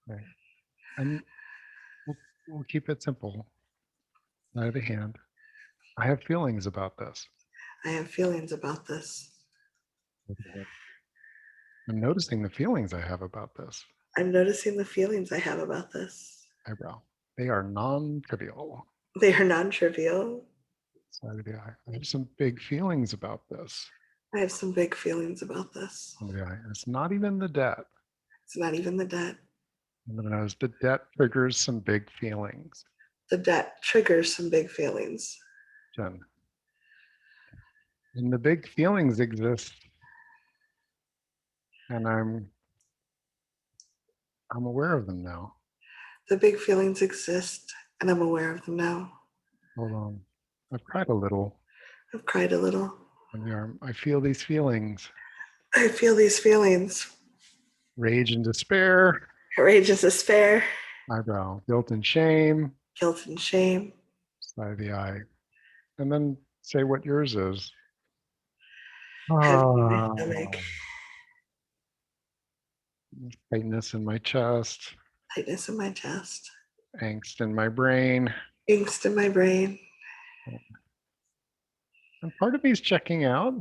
Okay. And we'll keep it simple. Out of the hand. I have feelings about this. I have feelings about this. I'm noticing the feelings I have about this. I'm noticing the feelings I have about this. Eyebrow. They are non-trivial. They are non-trivial. Side of the eye. I have some big feelings about this. I have some big feelings about this. Side of the eye. It's not even the debt. It's not even the debt. And the nose. The debt triggers some big feelings. The debt triggers some big feelings. Jen. And the big feelings exist. And I'm aware of them now. The big feelings exist, and I'm aware of them now. Hold on. I've cried a little I've cried a little. on the arm. I feel these feelings. I feel these feelings. Rage and despair. Rage and despair, Eyebrow. Guilt and shame. guilt and shame. Side of the eye. And then say what yours is. Heavy in my stomach, Tightness in my chest. tightness in my chest, Angst in my brain. angst in my brain. And part of me is checking out.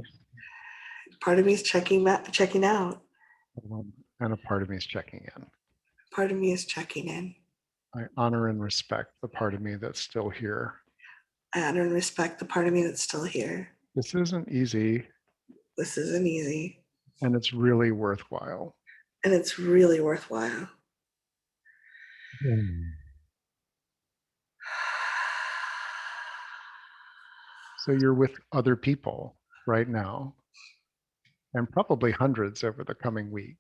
Part of me is checking out. And a part of me is checking in. Part of me is checking in. I honor and respect the part of me that's still here. I honor and respect the part of me that's still here. This isn't easy, This isn't easy, and it's really worthwhile. and it's really worthwhile. So you're with other people right now, and probably hundreds over the coming week,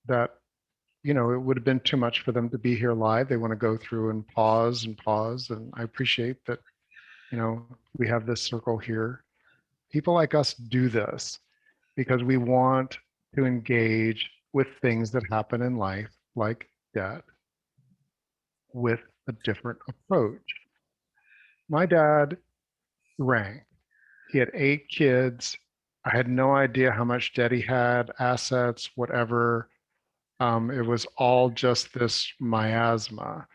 that, you know, it would have been too much for them to be here live. They want to go through and pause and pause. And I appreciate that, you know, we have this circle here. People like us do this because we want to engage with things that happen in life, like death, with a different approach. My dad rang. He had 8 kids. I had no idea how much debt he had, assets, whatever. It was all just this miasma.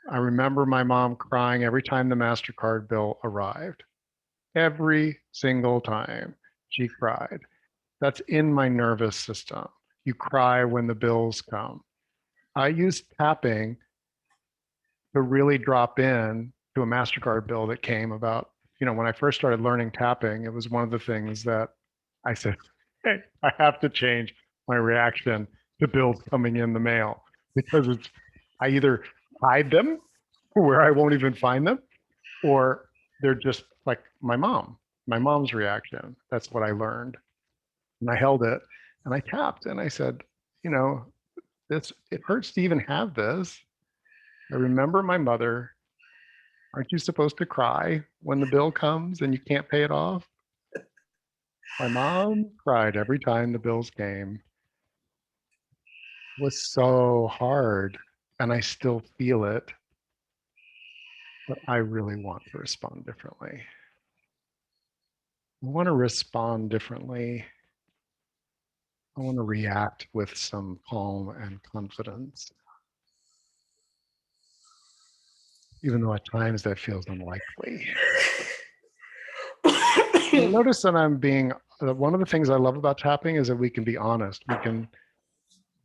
I remember my mom crying every time the MasterCard bill arrived. Every single time she cried. That's in my nervous system. You cry when the bills come. I used tapping to really drop in to a MasterCard bill that came about, you know, when I first started learning tapping, it was one of the things that I said, hey, I have to change my reaction to bills coming in the mail, because I either hide them where I won't even find them, or they're just like my mom's reaction. That's what I learned. And I held it and I tapped and I said, you know, it hurts to even have this. I remember my mother. Aren't you supposed to cry when the bill comes and you can't pay it off? My mom cried every time the bills came. It was so hard, and I still feel it, but I really want to respond differently. I want to respond differently. I want to react with some calm and confidence, even though at times that feels unlikely. Notice that one of the things I love about tapping is that we can be honest.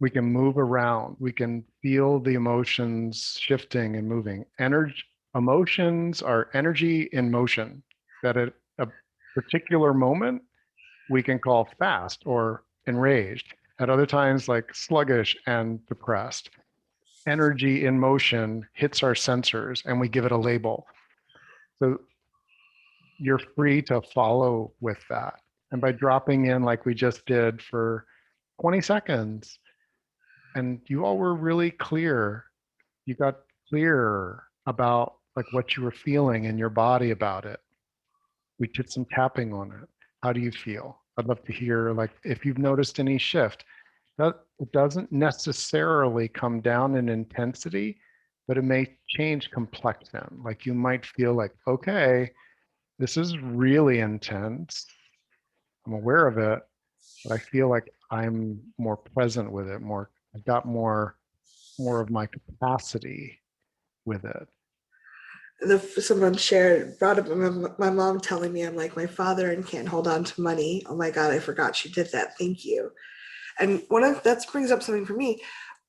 We can move around. We can feel the emotions shifting and moving. Emotions are energy in motion that at a particular moment we can call fast or enraged. At other times, like sluggish and depressed. Energy in motion hits our sensors and we give it a label. So you're free to follow with that. And by dropping in like we just did for 20 seconds, and you all were really clear. You got clear about like what you were feeling in your body about it. We did some tapping on it. How do you feel? I'd love to hear like if you've noticed any shift. That it doesn't necessarily come down in intensity, but it may change complexion. Like you might feel like, okay, this is really intense. I'm aware of it, but I feel like I'm more present with it, I've got more of my capacity with it. Someone brought up my mom telling me I'm like my father and can't hold on to money. Oh my God, I forgot she did that. Thank you. And that brings up something for me.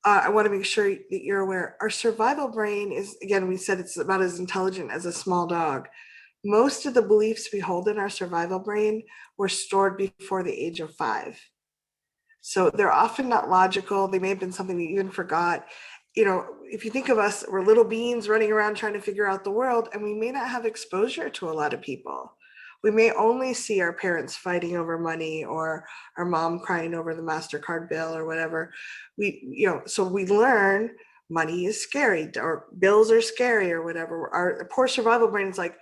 I want to make sure that you're aware. Our survival brain is, again, we said it's about as intelligent as a small dog. Most of the beliefs we hold in our survival brain were stored before the age of 5. So they're often not logical. They may have been something we even forgot. If you think of us, we're little beings running around trying to figure out the world, and we may not have exposure to a lot of people. We may only see our parents fighting over money or our mom crying over the MasterCard bill or whatever. So we learn money is scary or bills are scary or whatever. Our poor survival brain is like,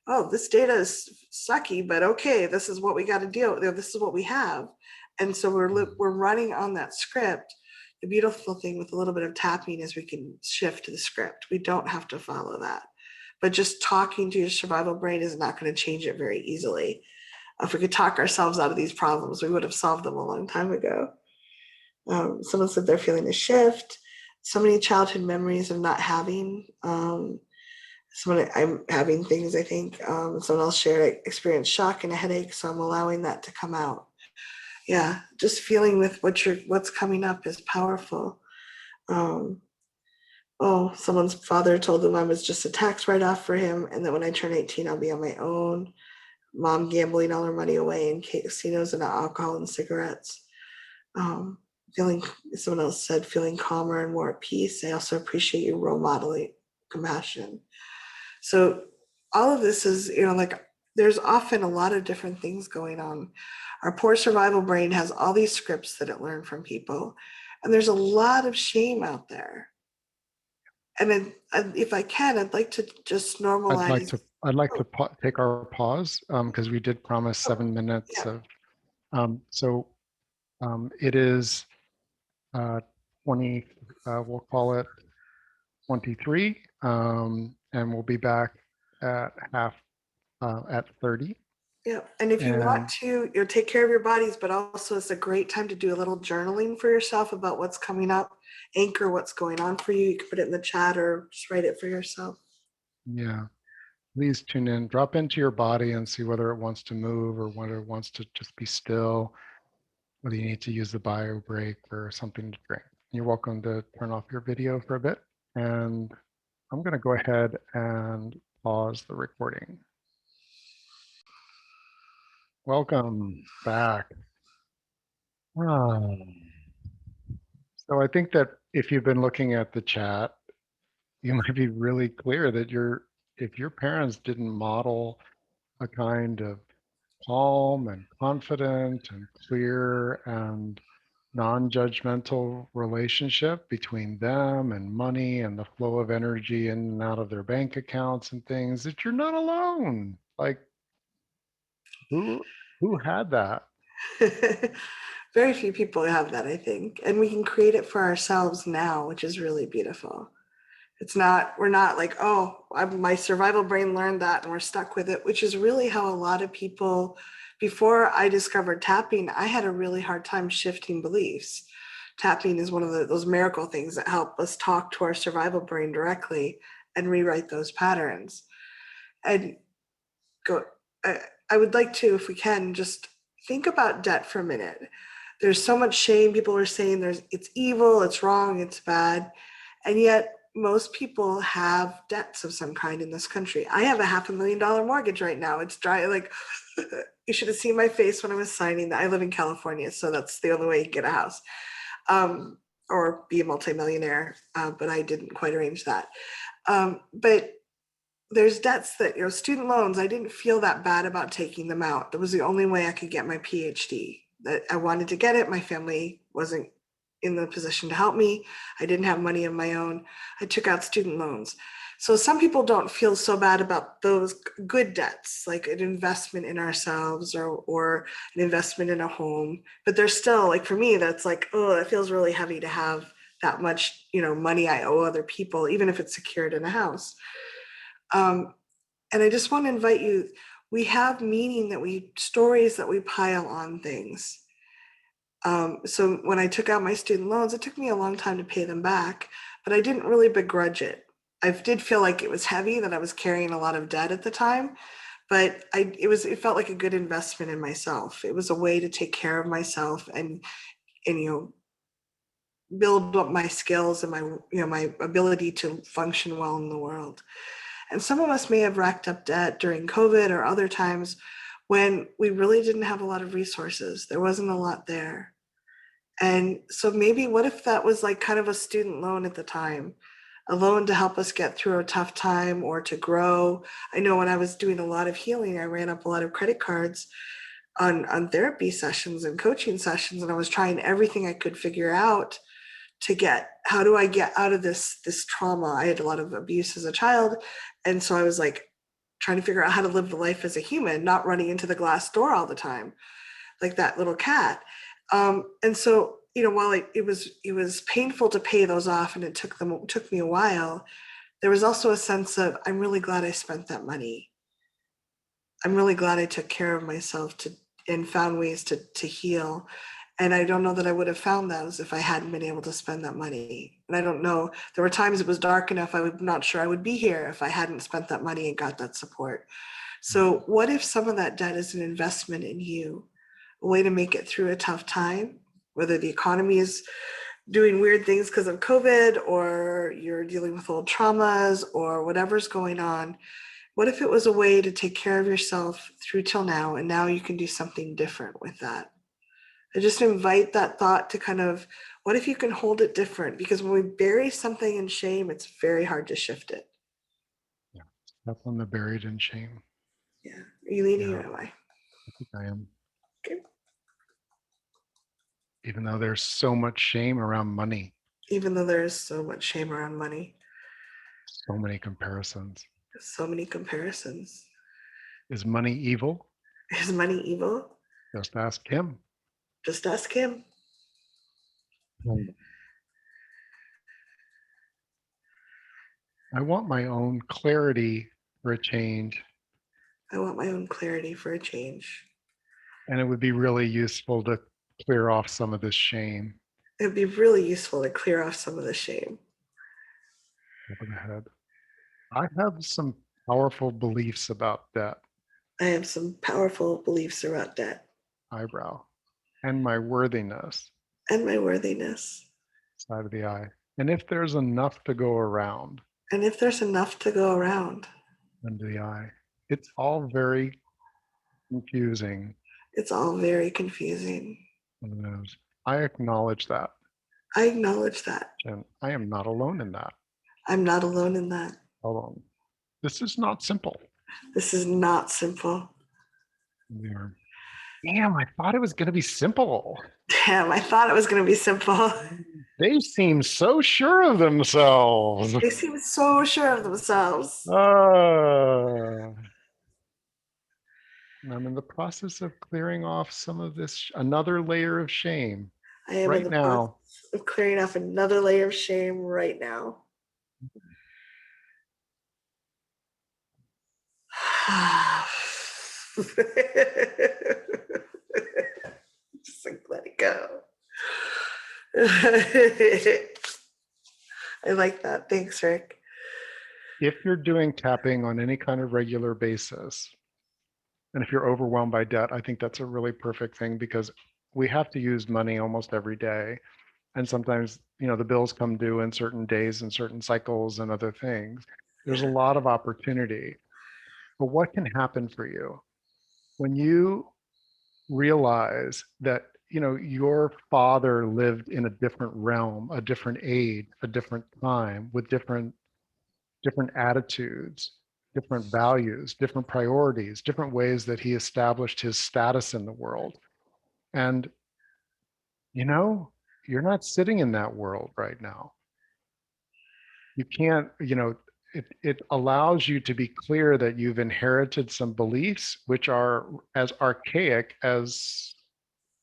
oh, this data is sucky, but okay, this is what we got to deal with. This is what we have. And so we're running on that script. The beautiful thing with a little bit of tapping is we can shift the script. We don't have to follow that. But just talking to your survival brain is not going to change it very easily. If we could talk ourselves out of these problems, we would have solved them a long time ago. Someone said they're feeling a shift. So many childhood memories of not having. I'm having things, I think. Someone else shared, I experienced shock and a headache, so I'm allowing that to come out. Yeah, just feeling with what's coming up is powerful. Someone's father told them I was just a tax write-off for him, and that when I turn 18, I'll be on my own. Mom gambling all her money away in casinos and alcohol and cigarettes. Feeling, someone else said, feeling calmer and more at peace. I also appreciate you role modeling compassion. So all of this is, there's often a lot of different things going on. Our poor survival brain has all these scripts that it learned from people, and there's a lot of shame out there. And then, if I can, I'd like to just normalize. I'd like to take our pause because we did promise 7 minutes Yeah. of. It is 20. We'll call it 23, and we'll be back at at 30. Yeah, and if you want to, take care of your bodies, but also it's a great time to do a little journaling for yourself about what's coming up, anchor what's going on for you. You can put it in the chat or just write it for yourself. Yeah, please tune in, drop into your body and see whether it wants to move or whether it wants to just be still, whether you need to use the bio break or something to drink. You're welcome to turn off your video for a bit, and I'm going to go ahead and pause the recording. Welcome back. So I think that if you've been looking at the chat, you might be really clear that if your parents didn't model a kind of calm and confident and clear and non-judgmental relationship between them and money and the flow of energy in and out of their bank accounts and things, that you're not alone. Like, who had that? Very few people have that, I think. And we can create it for ourselves now, which is really beautiful. We're not like, my survival brain learned that and we're stuck with it, which is really how a lot of people, before I discovered tapping, I had a really hard time shifting beliefs. Tapping is one of those miracle things that help us talk to our survival brain directly and rewrite those patterns. And I would like to, if we can, just think about debt for a minute. There's so much shame. People are saying it's evil, it's wrong, it's bad. And yet most people have debts of some kind in this country. I have a $500,000 mortgage right now. It's dry. Like, you should have seen my face when I was signing that. I live in California, so that's the only way you can get a house or be a multimillionaire. But I didn't quite arrange that. But there's debts that, student loans, I didn't feel that bad about taking them out. That was the only way I could get my PhD. That I wanted to get it. My family wasn't in the position to help me. I didn't have money of my own. I took out student loans. So some people don't feel so bad about those good debts, like an investment in ourselves or an investment in a home. But they're still, like, for me, that's like, it feels really heavy to have that much, money I owe other people, even if it's secured in a house. And I just want to invite you, we have stories that we pile on things. So when I took out my student loans, it took me a long time to pay them back, but I didn't really begrudge it. I did feel like it was heavy, that I was carrying a lot of debt at the time, but it felt like a good investment in myself. It was a way to take care of myself and and, build up my skills and my ability to function well in the world. And some of us may have racked up debt during COVID or other times when we really didn't have a lot of resources. There wasn't a lot there. And so maybe what if that was like kind of a student loan at the time, a loan to help us get through a tough time or to grow. I know when I was doing a lot of healing, I ran up a lot of credit cards on therapy sessions and coaching sessions, and I was trying everything I could figure out to get, how do I get out of this trauma? I had a lot of abuse as a child, and so I was like trying to figure out how to live the life as a human, not running into the glass door all the time like that little cat. And so, while it was painful to pay those off, and it took me a while, there was also a sense of, I'm really glad I spent that money. I'm really glad I took care of myself and found ways to heal. And I don't know that I would have found those if I hadn't been able to spend that money. And I don't know, there were times it was dark enough, I'm not sure I would be here if I hadn't spent that money and got that support. So what if some of that debt is an investment in you, a way to make it through a tough time, whether the economy is doing weird things because of COVID, or you're dealing with old traumas, or whatever's going on. What if it was a way to take care of yourself through till now, and now you can do something different with that? I just invite that thought to kind of, what if you can hold it different? Because when we bury something in shame, it's very hard to shift it. Yeah. Step on the buried in shame. Yeah. Are you leading Yeah, or am I? I think I am. Okay. Even though there's so much shame around money, Even though there is so much shame around money, so many comparisons. so many comparisons. Is money evil? Is money evil? Just ask him. Just ask him. I want my own clarity for a change. I want my own clarity for a change. And it would be really useful to clear off some of this shame. It would be really useful to clear off some of the shame. Over the head. I have some powerful beliefs about debt. I have some powerful beliefs about debt Eyebrow. And my worthiness. and my worthiness. Side of the eye. And if there's enough to go around. And if there's enough to go around. Under the eye. It's all very confusing. It's all very confusing. I acknowledge that. I acknowledge that. And I am not alone in that. I'm not alone in that. Alone. This is not simple. This is not simple. Damn, I thought it was going to be simple. Damn, I thought it was going to be simple. They seem so sure of themselves. They seem so sure of themselves. I'm in the process of clearing off some of this, another layer of shame. I am right in the now. process of clearing off another layer of shame right now. Just like let it go. I like that. Thanks, Rick. If you're doing tapping on any kind of regular basis, and if you're overwhelmed by debt, I think that's a really perfect thing, because we have to use money almost every day. And sometimes, the bills come due in certain days and certain cycles and other things. There's a lot of opportunity. But what can happen for you when you realize that, your father lived in a different realm, a different age, a different time, with different attitudes, different values, different priorities, different ways that he established his status in the world. And, you're not sitting in that world right now. You can't, it allows you to be clear that you've inherited some beliefs which are as archaic as,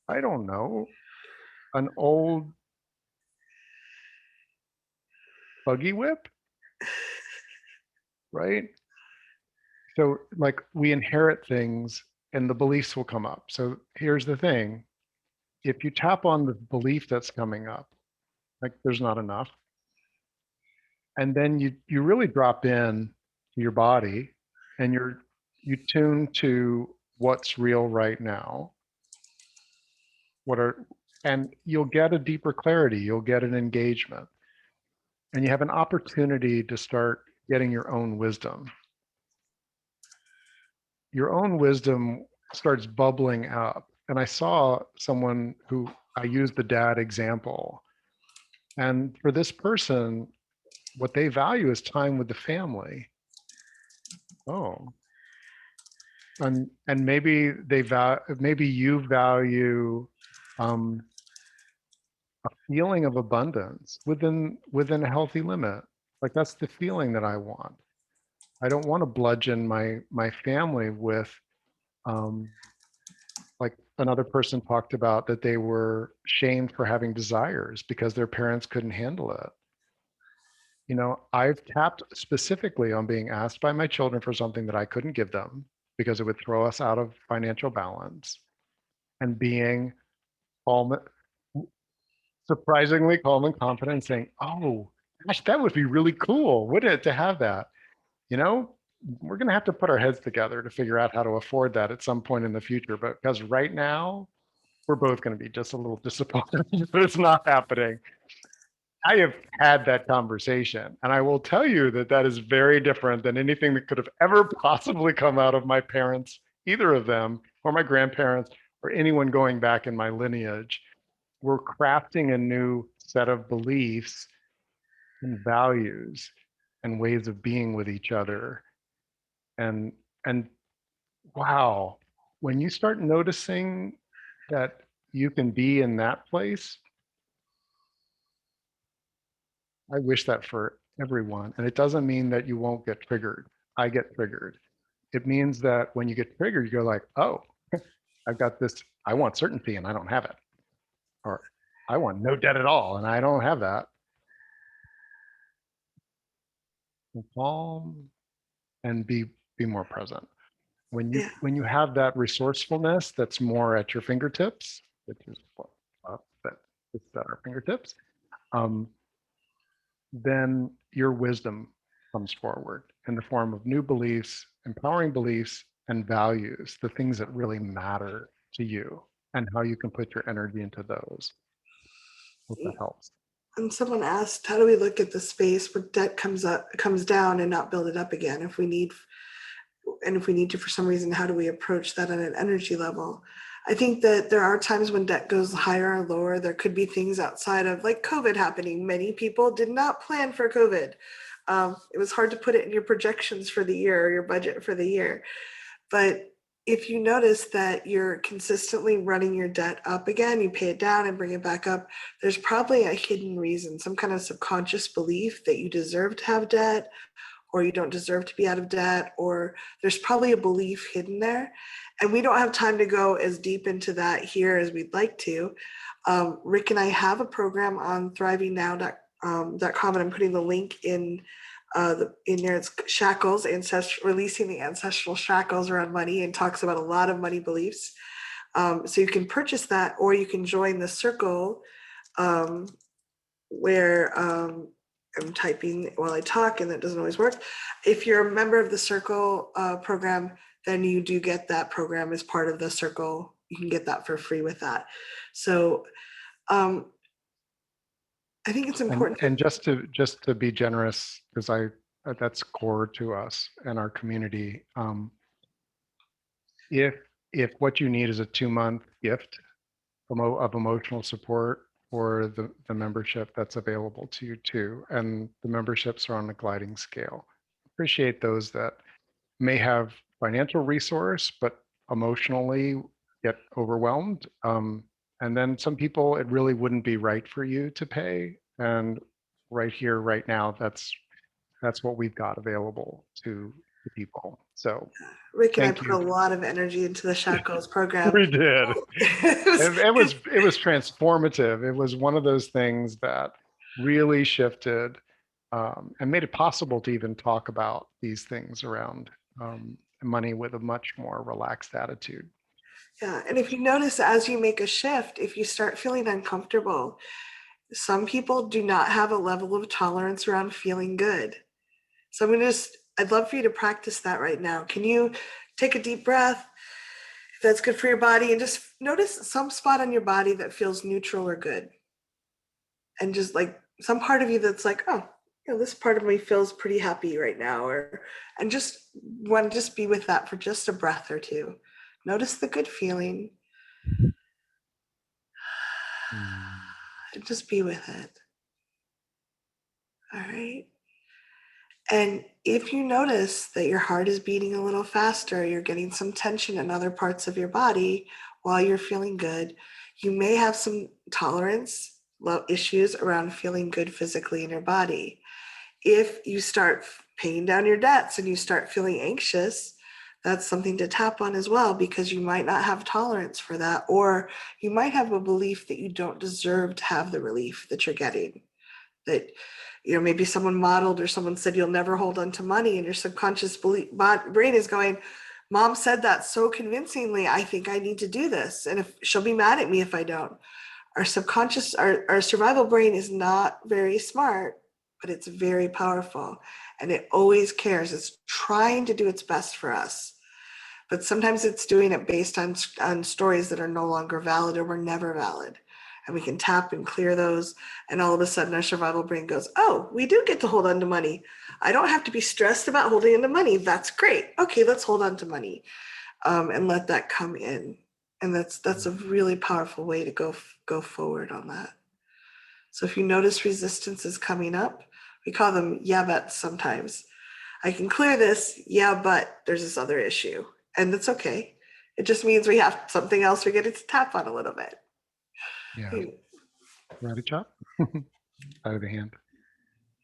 I don't know, an old buggy whip, right? So like we inherit things and the beliefs will come up. So here's the thing. If you tap on the belief that's coming up, like there's not enough, and then you really drop in to your body and you tune to what's real right now. and you'll get a deeper clarity, you'll get an engagement, and you have an opportunity to start getting your own wisdom. Your own wisdom starts bubbling up. And I saw someone who I used the dad example. And for this person, what they value is time with the family. Oh, and maybe maybe you value um, a feeling of abundance within a healthy limit. Like that's the feeling that I want. I don't want to bludgeon my family with um, like another person talked about that they were shamed for having desires because their parents couldn't handle it. You know, I've tapped specifically on being asked by my children for something that I couldn't give them because it would throw us out of financial balance, and being calm, surprisingly calm and confident, saying, "Oh, gosh, that would be really cool, wouldn't it, to have that?" You know, we're going to have to put our heads together to figure out how to afford that at some point in the future. But because right now, we're both going to be just a little disappointed that it's not happening. I have had that conversation, and I will tell you that that is very different than anything that could have ever possibly come out of my parents, either of them, or my grandparents, or anyone going back in my lineage. We're crafting a new set of beliefs and values and ways of being with each other. And and wow, when you start noticing that you can be in that place, I wish that for everyone. And it doesn't mean that you won't get triggered. I get triggered. It means that when you get triggered, you go like, oh, I've got this, I want certainty and I don't have it. Or I want no debt at all and I don't have that. And calm and be more present. Yeah. When you have that resourcefulness that's more at your fingertips, which is what that it's at our fingertips, um, then your wisdom comes forward in the form of new beliefs, empowering beliefs, and values, the things that really matter to you, and how you can put your energy into those. Hope that helps. And someone asked, how do we look at the space where debt comes down and not build it up again? If we need to for some reason, how do we approach that on an energy level? I think that there are times when debt goes higher or lower. There could be things outside of like COVID happening. Many people did not plan for COVID. It was hard to put it in your projections for the year or your budget for the year. But if you notice that you're consistently running your debt up again, you pay it down and bring it back up, there's probably a hidden reason, some kind of subconscious belief that you deserve to have debt or you don't deserve to be out of debt, or there's probably a belief hidden there. And we don't have time to go as deep into that here as we'd like to. Rick and I have a program on thrivingnow.com, and I'm putting the link in in there. It's shackles, releasing the ancestral shackles around money, and talks about a lot of money beliefs. So you can purchase that, or you can join the circle where I'm typing while I talk, and that doesn't always work. If you're a member of the Circle program, then you do get that program as part of the Circle. You can get that for free with that. So I think it's important. And just to be generous, because I that's core to us and our community. If what you need is a 2-month gift of emotional support for the membership, that's available to you too. And the memberships are on a gliding scale. Appreciate those that may have financial resource, but emotionally get overwhelmed. And then some people, it really wouldn't be right for you to pay. And right here, right now, that's what we've got available to people. So Rick and I thank put you. a lot of energy into the Shackles program. We did. It was transformative. It was one of those things that really shifted and made it possible to even talk about these things around money with a much more relaxed attitude. Yeah, and if you notice as you make a shift, if you start feeling uncomfortable, some people do not have a level of tolerance around feeling good. So I'd love for you to practice that right now. Can you take a deep breath? that's good for your body, and just notice some spot on your body that feels neutral or good. And just like some part of you that's like, oh, this part of me feels pretty happy right now, and just want to just be with that for just a breath or two. Notice the good feeling and just be with it. All right. And if you notice that your heart is beating a little faster, you're getting some tension in other parts of your body while you're feeling good, you may have some tolerance issues around feeling good physically in your body. If you start paying down your debts and you start feeling anxious, that's something to tap on as well, because you might not have tolerance for that, or you might have a belief that you don't deserve to have the relief that you're getting. That, maybe someone modeled or someone said you'll never hold on to money, and your subconscious brain is going, Mom said that so convincingly, I think I need to do this. And if she'll be mad at me if I don't. Our subconscious, our survival brain is not very smart, but it's very powerful, and it always cares. It's trying to do its best for us, but sometimes it's doing it based on stories that are no longer valid or were never valid. And we can tap and clear those, and all of a sudden our survival brain goes, oh, we do get to hold on to money. I don't have to be stressed about holding on to money. That's great. Okay, let's hold on to money, and let that come in. And that's a really powerful way to go forward on that. So if you notice resistance is coming up, we call them yeah buts sometimes. I can clear this, yeah, but there's this other issue. And that's okay. It just means we have something else we're getting to tap on a little bit. Yeah. Ready, Chop? Side of the hand.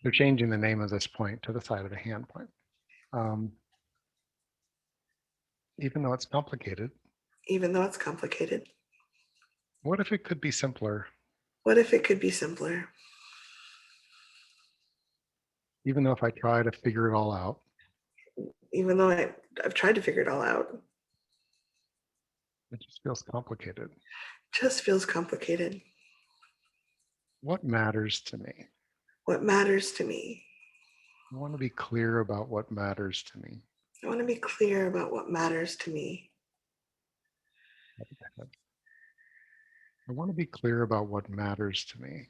They're changing the name of this point to the side of the hand point. Even though it's complicated. Even though it's complicated. What if it could be simpler? What if it could be simpler? Even though if I try to figure it all out. Even though I've tried to figure it all out. It just feels complicated. Just feels complicated. What matters to me? What matters to me? I want to be clear about what matters to me. I want to be clear about what matters to me. I want to be clear about what matters to me.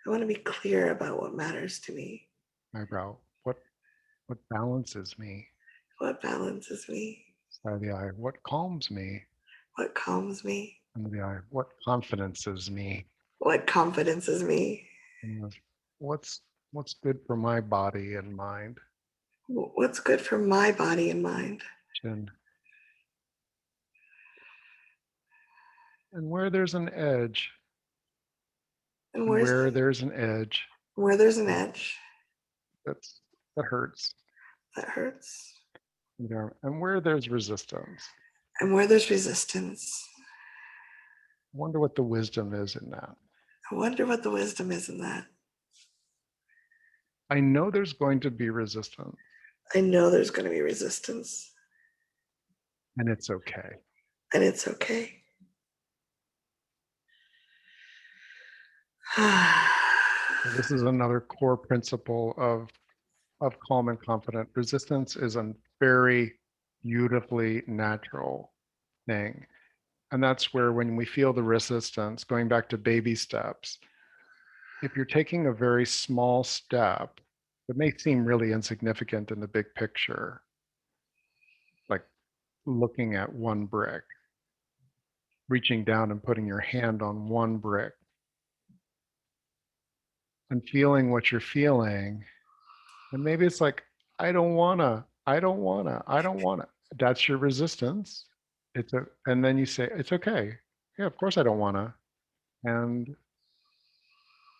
I want to be clear about what matters to me. Eyebrow. What balances me? What balances me? Side of the eye. What calms me? What calms me? Under the eye. What confidences me? What confidences me? What's good for my body and mind? What's good for my body and mind? Chin. And where there's an edge. And where there's an edge. Where there's an edge. That hurts. That hurts. And where there's resistance. And where there's resistance. I wonder what the wisdom is in that. I wonder what the wisdom is in that. I know there's going to be resistance. I know there's going to be resistance. And it's okay. And it's okay. This is another core principle of calm and confident. Resistance is a very beautifully natural thing. And that's where when we feel the resistance, going back to baby steps, if you're taking a very small step that may seem really insignificant in the big picture, like looking at one brick, reaching down and putting your hand on one brick, and feeling what you're feeling. And maybe it's like, I don't wanna. That's your resistance. And then you say, it's okay. Yeah, of course I don't wanna. And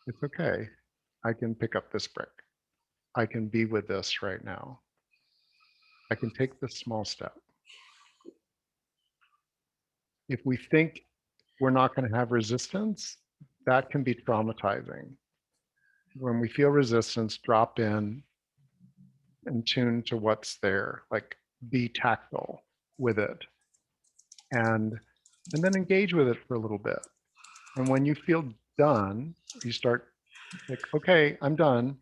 it's okay. I can pick up this brick. I can be with this right now. I can take this small step. If we think we're not going to have resistance, that can be traumatizing. When we feel resistance, drop in and tune to what's there, like be tactile with it, and then engage with it for a little bit. And when you feel done, you start like, okay, I'm done.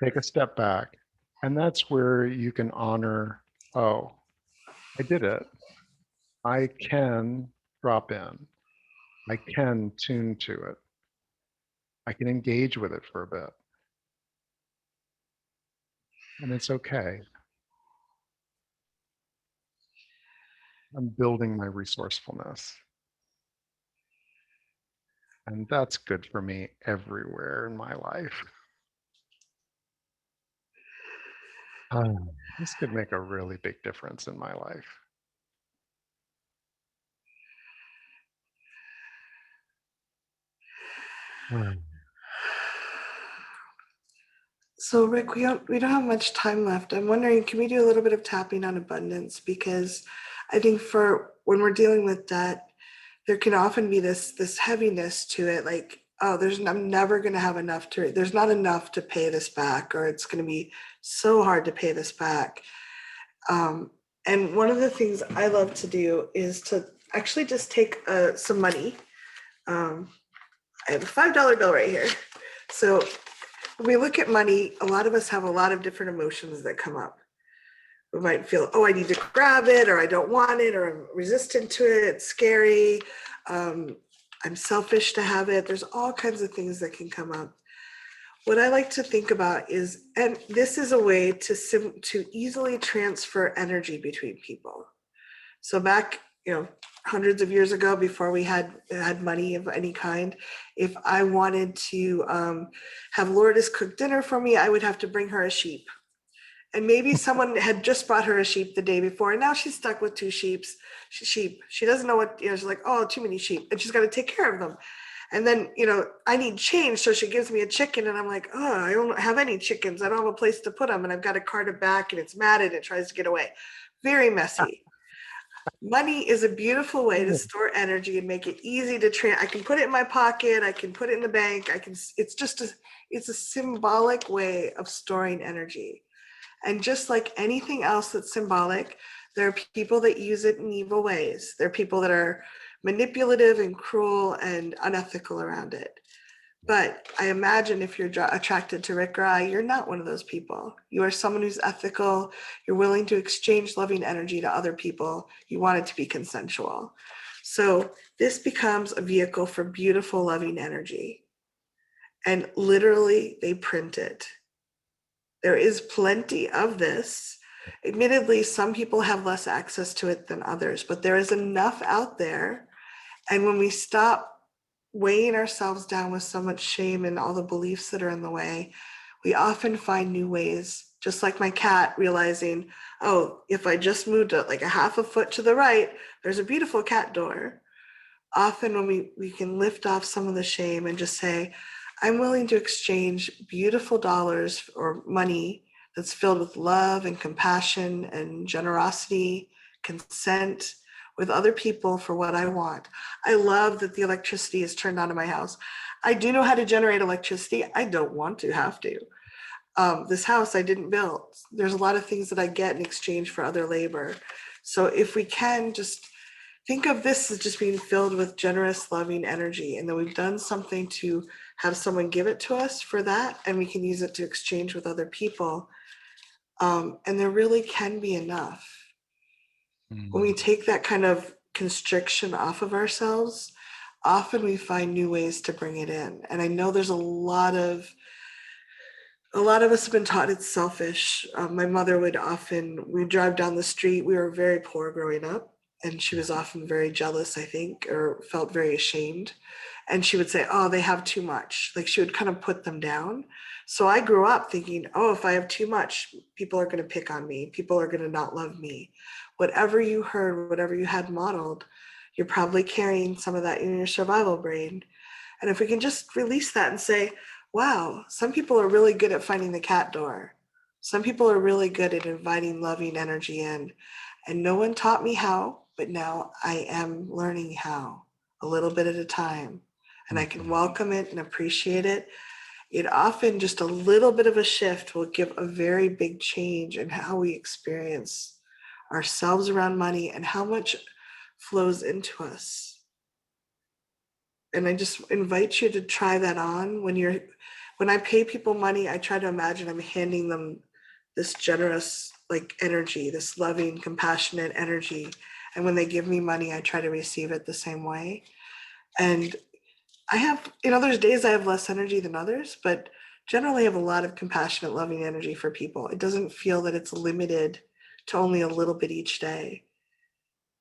Take a step back. And that's where you can honor, oh, I did it. I can drop in. I can tune to it. I can engage with it for a bit. And it's okay. I'm building my resourcefulness. And that's good for me everywhere in my life. This could make a really big difference in my life. Hmm. So Rick, we don't have much time left. I'm wondering, can we do a little bit of tapping on abundance? Because I think for when we're dealing with debt, there can often be this heaviness to it, like, oh, I'm never going to have enough to, there's not enough to pay this back, or it's going to be so hard to pay this back. Um, and one of the things I love to do is to actually just take some money. Um, I have a $5 bill right here. So when we look at money, a lot of us have a lot of different emotions that come up. We might feel, oh, I need to grab it, or I don't want it, or I'm resistant to it, it's scary. Um, I'm selfish to have it. There's all kinds of things that can come up. What I like to think about is, and this is a way to easily transfer energy between people. So back, hundreds of years ago, before we had money of any kind, if I wanted to have Lourdes cook dinner for me, I would have to bring her a sheep. And maybe someone had just brought her a sheep the day before, and now she's stuck with two sheep. She doesn't know what, she's like, oh, too many sheep, and she's got to take care of them. And then, I need change, so she gives me a chicken, and I'm like, oh, I don't have any chickens. I don't have a place to put them, and I've got to cart it back, and it's matted. It tries to get away. Very messy. Money is a beautiful way to store energy and make it easy to I can put it in my pocket. I can put it in the bank. It's a symbolic way of storing energy. And just like anything else that's symbolic, there are people that use it in evil ways. There are people that are manipulative and cruel and unethical around it. But I imagine if you're attracted to Rick or you're not one of those people. You are someone who's ethical. You're willing to exchange loving energy to other people. You want it to be consensual. So this becomes a vehicle for beautiful, loving energy. And literally, they print it. There is plenty of this. Admittedly, some people have less access to it than others, but there is enough out there. And when we stop weighing ourselves down with so much shame and all the beliefs that are in the way, we often find new ways. Just like my cat realizing, oh, if I just moved like a half a foot to the right, there's a beautiful cat door. Often when we can lift off some of the shame and just say, I'm willing to exchange beautiful dollars or money that's filled with love and compassion and generosity, consent with other people for what I want. I love that the electricity is turned on in my house. I do know how to generate electricity. I don't want to have to. This house I didn't build. There's a lot of things that I get in exchange for other labor. So if we can just think of this as just being filled with generous, loving energy, and then we've done something to have someone give it to us for that, and we can use it to exchange with other people. And there really can be enough. When we take that kind of constriction off of ourselves, often we find new ways to bring it in. And I know there's a lot of us have been taught it's selfish. My mother we'd drive down the street. We were very poor growing up, and she was often very jealous, I think, or felt very ashamed. And she would say, oh, they have too much. Like she would kind of put them down. So I grew up thinking, oh, if I have too much, people are going to pick on me. People are going to not love me. Whatever you heard, whatever you had modeled, you're probably carrying some of that in your survival brain. And if we can just release that and say, wow, some people are really good at finding the cat door. Some people are really good at inviting loving energy in. And no one taught me how, but now I am learning how, a little bit at a time. And I can welcome it and appreciate it. It often just a little bit of a shift will give a very big change in how we experience ourselves around money and how much flows into us. And I just invite you to try that on. When I pay people money, I try to imagine I'm handing them this generous like energy, this loving, compassionate energy. And when they give me money, I try to receive it the same way. And I have, there's days I have less energy than others, but generally I have a lot of compassionate, loving energy for people. It doesn't feel that it's limited to only a little bit each day.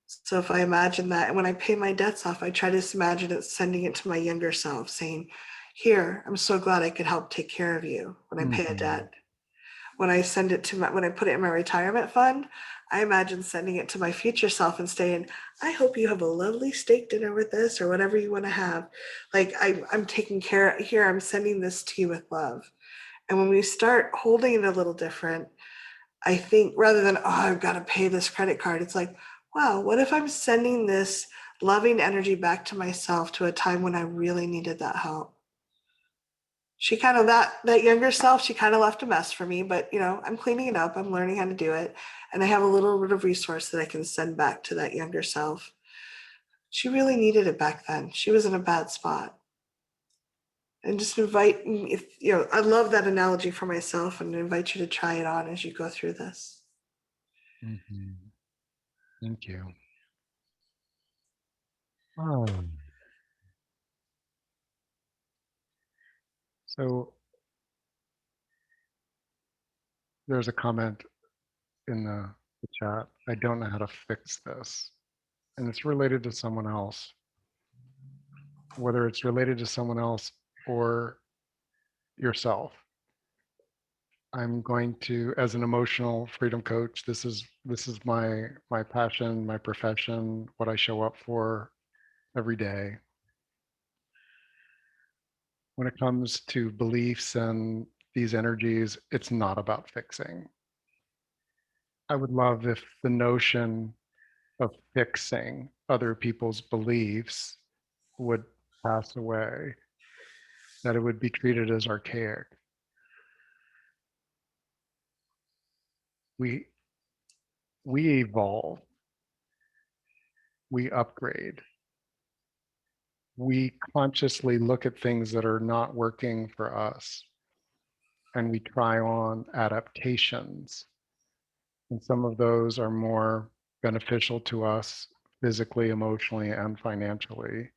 So if I imagine that, and when I pay my debts off, I try to imagine it sending it to my younger self, saying, "Here, I'm so glad I could help take care of you when I pay a Mhm. debt." When I send it to when I put it in my retirement fund, I imagine sending it to my future self and saying, "I hope you have a lovely steak dinner with this or whatever you want to have. Like I'm taking care here. I'm sending this to you with love." And when we start holding it a little different, I think rather than, "Oh, I've got to pay this credit card," it's like, wow, what if I'm sending this loving energy back to myself to a time when I really needed that help? She kind of that younger self, she kind of left a mess for me, but I'm cleaning it up. I'm learning how to do it. And I have a little bit of resource that I can send back to that younger self. She really needed it back then. She was in a bad spot. And just invite, if I love that analogy for myself and invite you to try it on as you go through this. Mhm. Thank you. Oh. So there's a comment in the chat. I don't know how to fix this. And it's related to someone else. Whether it's related to someone else or yourself. I'm going to, as an emotional freedom coach, this is my passion, my profession, what I show up for every day. When it comes to beliefs and these energies, it's not about fixing. I would love if the notion of fixing other people's beliefs would pass away, that it would be treated as archaic. We we evolve, we upgrade, we consciously look at things that are not working for us and we try on adaptations. And some of those are more beneficial to us physically, emotionally, and financially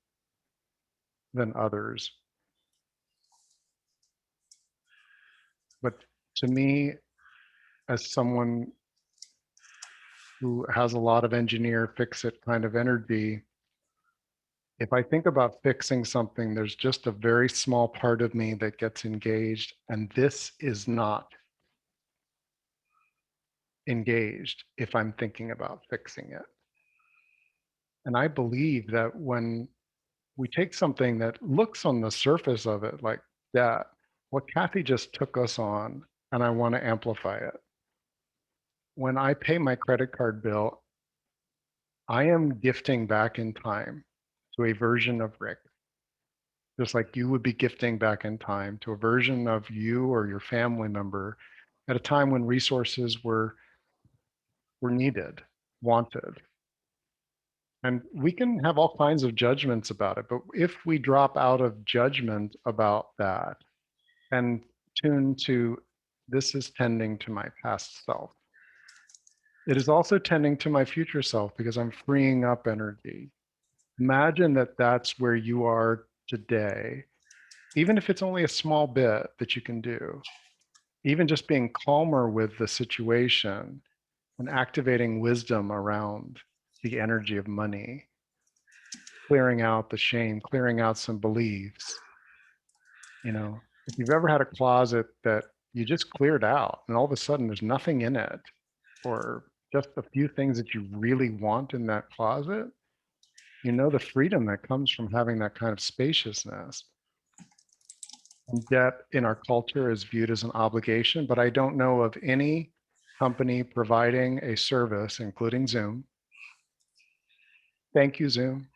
than others. But to me, as someone who has a lot of engineer fix it kind of energy, if I think about fixing something, there's just a very small part of me that gets engaged, and this is not engaged if I'm thinking about fixing it. And I believe that when we take something that looks on the surface of it like that, what Kathy just took us on, and I want to amplify it. When I pay my credit card bill, I am gifting back in time to a version of Rick, just like you would be gifting back in time to a version of you or your family member at a time when resources were needed, wanted. And we can have all kinds of judgments about it, but if we drop out of judgment about that and tune to this is tending to my past self, it is also tending to my future self because I'm freeing up energy. Imagine that that's where you are today, even if it's only a small bit that you can do, even just being calmer with the situation and activating wisdom around the energy of money, clearing out the shame, clearing out some beliefs. If you've ever had a closet that you just cleared out and all of a sudden there's nothing in it, or just a few things that you really want in that closet, the freedom that comes from having that kind of spaciousness. And debt in our culture is viewed as an obligation, but I don't know of any company providing a service, including Zoom. Thank you, Zoom,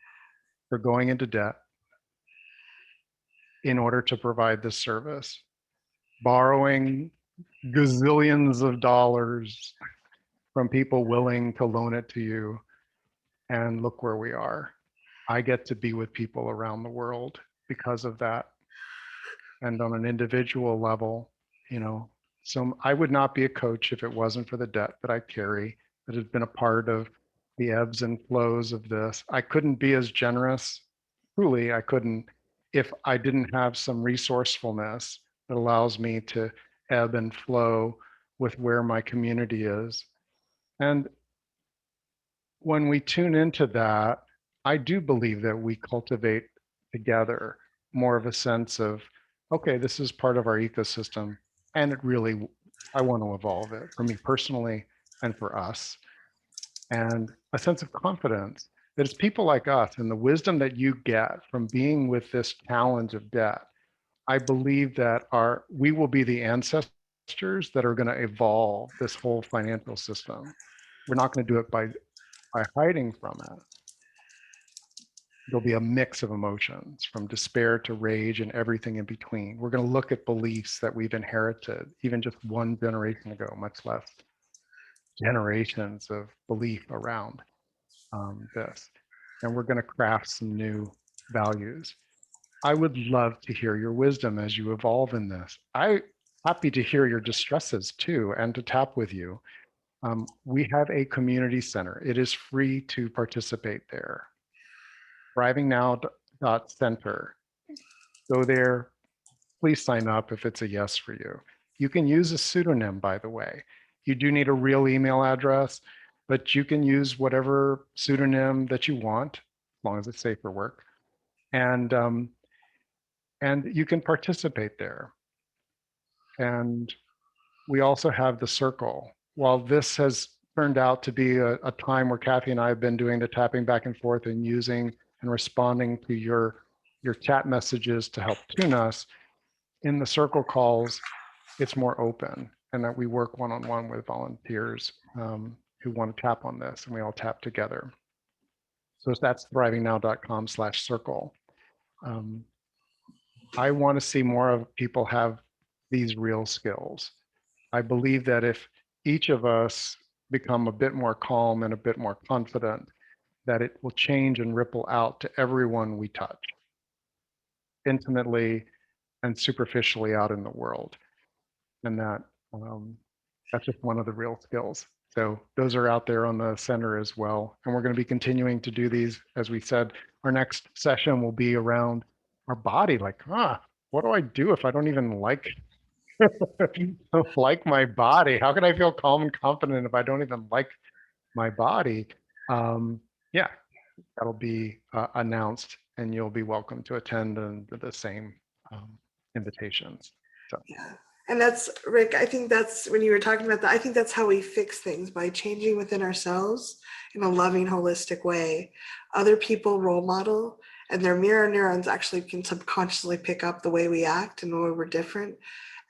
for going into debt in order to provide this service, borrowing gazillions of dollars from people willing to loan it to you. And look where we are. I get to be with people around the world because of that. And on an individual level, you know, so I would not be a coach if it wasn't for the debt that I carry that has been a part of the ebbs and flows of this. I couldn't be as generous, truly, I couldn't, if I didn't have some resourcefulness that allows me to ebb and flow with where my community is. And when we tune into that, I do believe that we cultivate together more of a sense of, okay, this is part of our ecosystem. And it really, I want to evolve it for me personally and for us. And a sense of confidence that it's people like us and the wisdom that you get from being with this challenge of debt. I believe that we will be the ancestors that are going to evolve this whole financial system. We're not going to do it by hiding from it. There'll be a mix of emotions from despair to rage and everything in between. We're going to look at beliefs that we've inherited, even just one generation ago, much less generations of belief around this. And we're going to craft some new values. I would love to hear your wisdom as you evolve in this. I'm happy to hear your distresses too, and to tap with you. We have a community center. It is free to participate there. ThrivingNow.center. Go there. Please sign up if it's a yes for you. You can use a pseudonym, by the way. You do need a real email address, but you can use whatever pseudonym that you want, as long as it's safe for work. And you can participate there. And we also have the circle. While this has turned out to be a time where Kathy and I have been doing the tapping back and forth and using and responding to your chat messages to help tune us, in the circle calls, it's more open, and that we work one-on-one with volunteers who want to tap on this, and we all tap together. So that's thrivingnow.com/circle. I want to see more of people have these real skills. I believe that if each of us become a bit more calm and a bit more confident, that it will change and ripple out to everyone we touch, intimately and superficially out in the world. And that's just one of the real skills. So those are out there on the center as well. And we're going to be continuing to do these. As we said, our next session will be around our body. Like, what do I do if I don't even like like my body? How can I feel calm and confident if I don't even like my body? Yeah, that'll be announced, and you'll be welcome to attend and the same invitations. So. Yeah. And that's, Rick, I think that's when you were talking about that, I think that's how we fix things, by changing within ourselves in a loving, holistic way. Other people role model, and their mirror neurons actually can subconsciously pick up the way we act and the way we're different.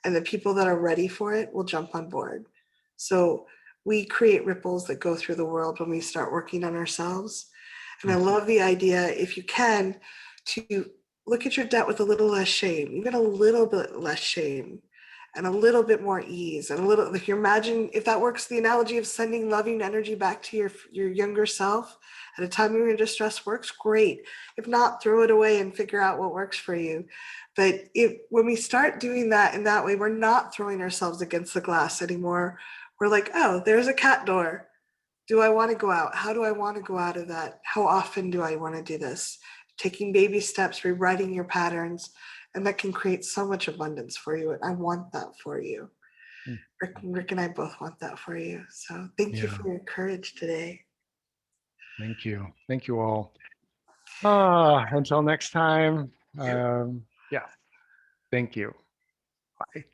And the people that are ready for it will jump on board. So we create ripples that go through the world when we start working on ourselves. And I love the idea, if you can, to look at your debt with a little less shame, even a little bit less shame, and a little bit more ease, and a little, like, you imagine, if that works, the analogy of sending loving energy back to your younger self at a time when you're in distress works, great. If not, throw it away and figure out what works for you. But when we start doing that in that way, we're not throwing ourselves against the glass anymore. We're like, oh, there's a cat door. Do I want to go out? How do I want to go out of that? How often do I want to do this? Taking baby steps, rewriting your patterns, and that can create so much abundance for you. And I want that for you. Rick and I both want that for you. So thank you Yeah, for your courage today. thank you. Thank you all. Until next time. Yeah, thank you. Bye.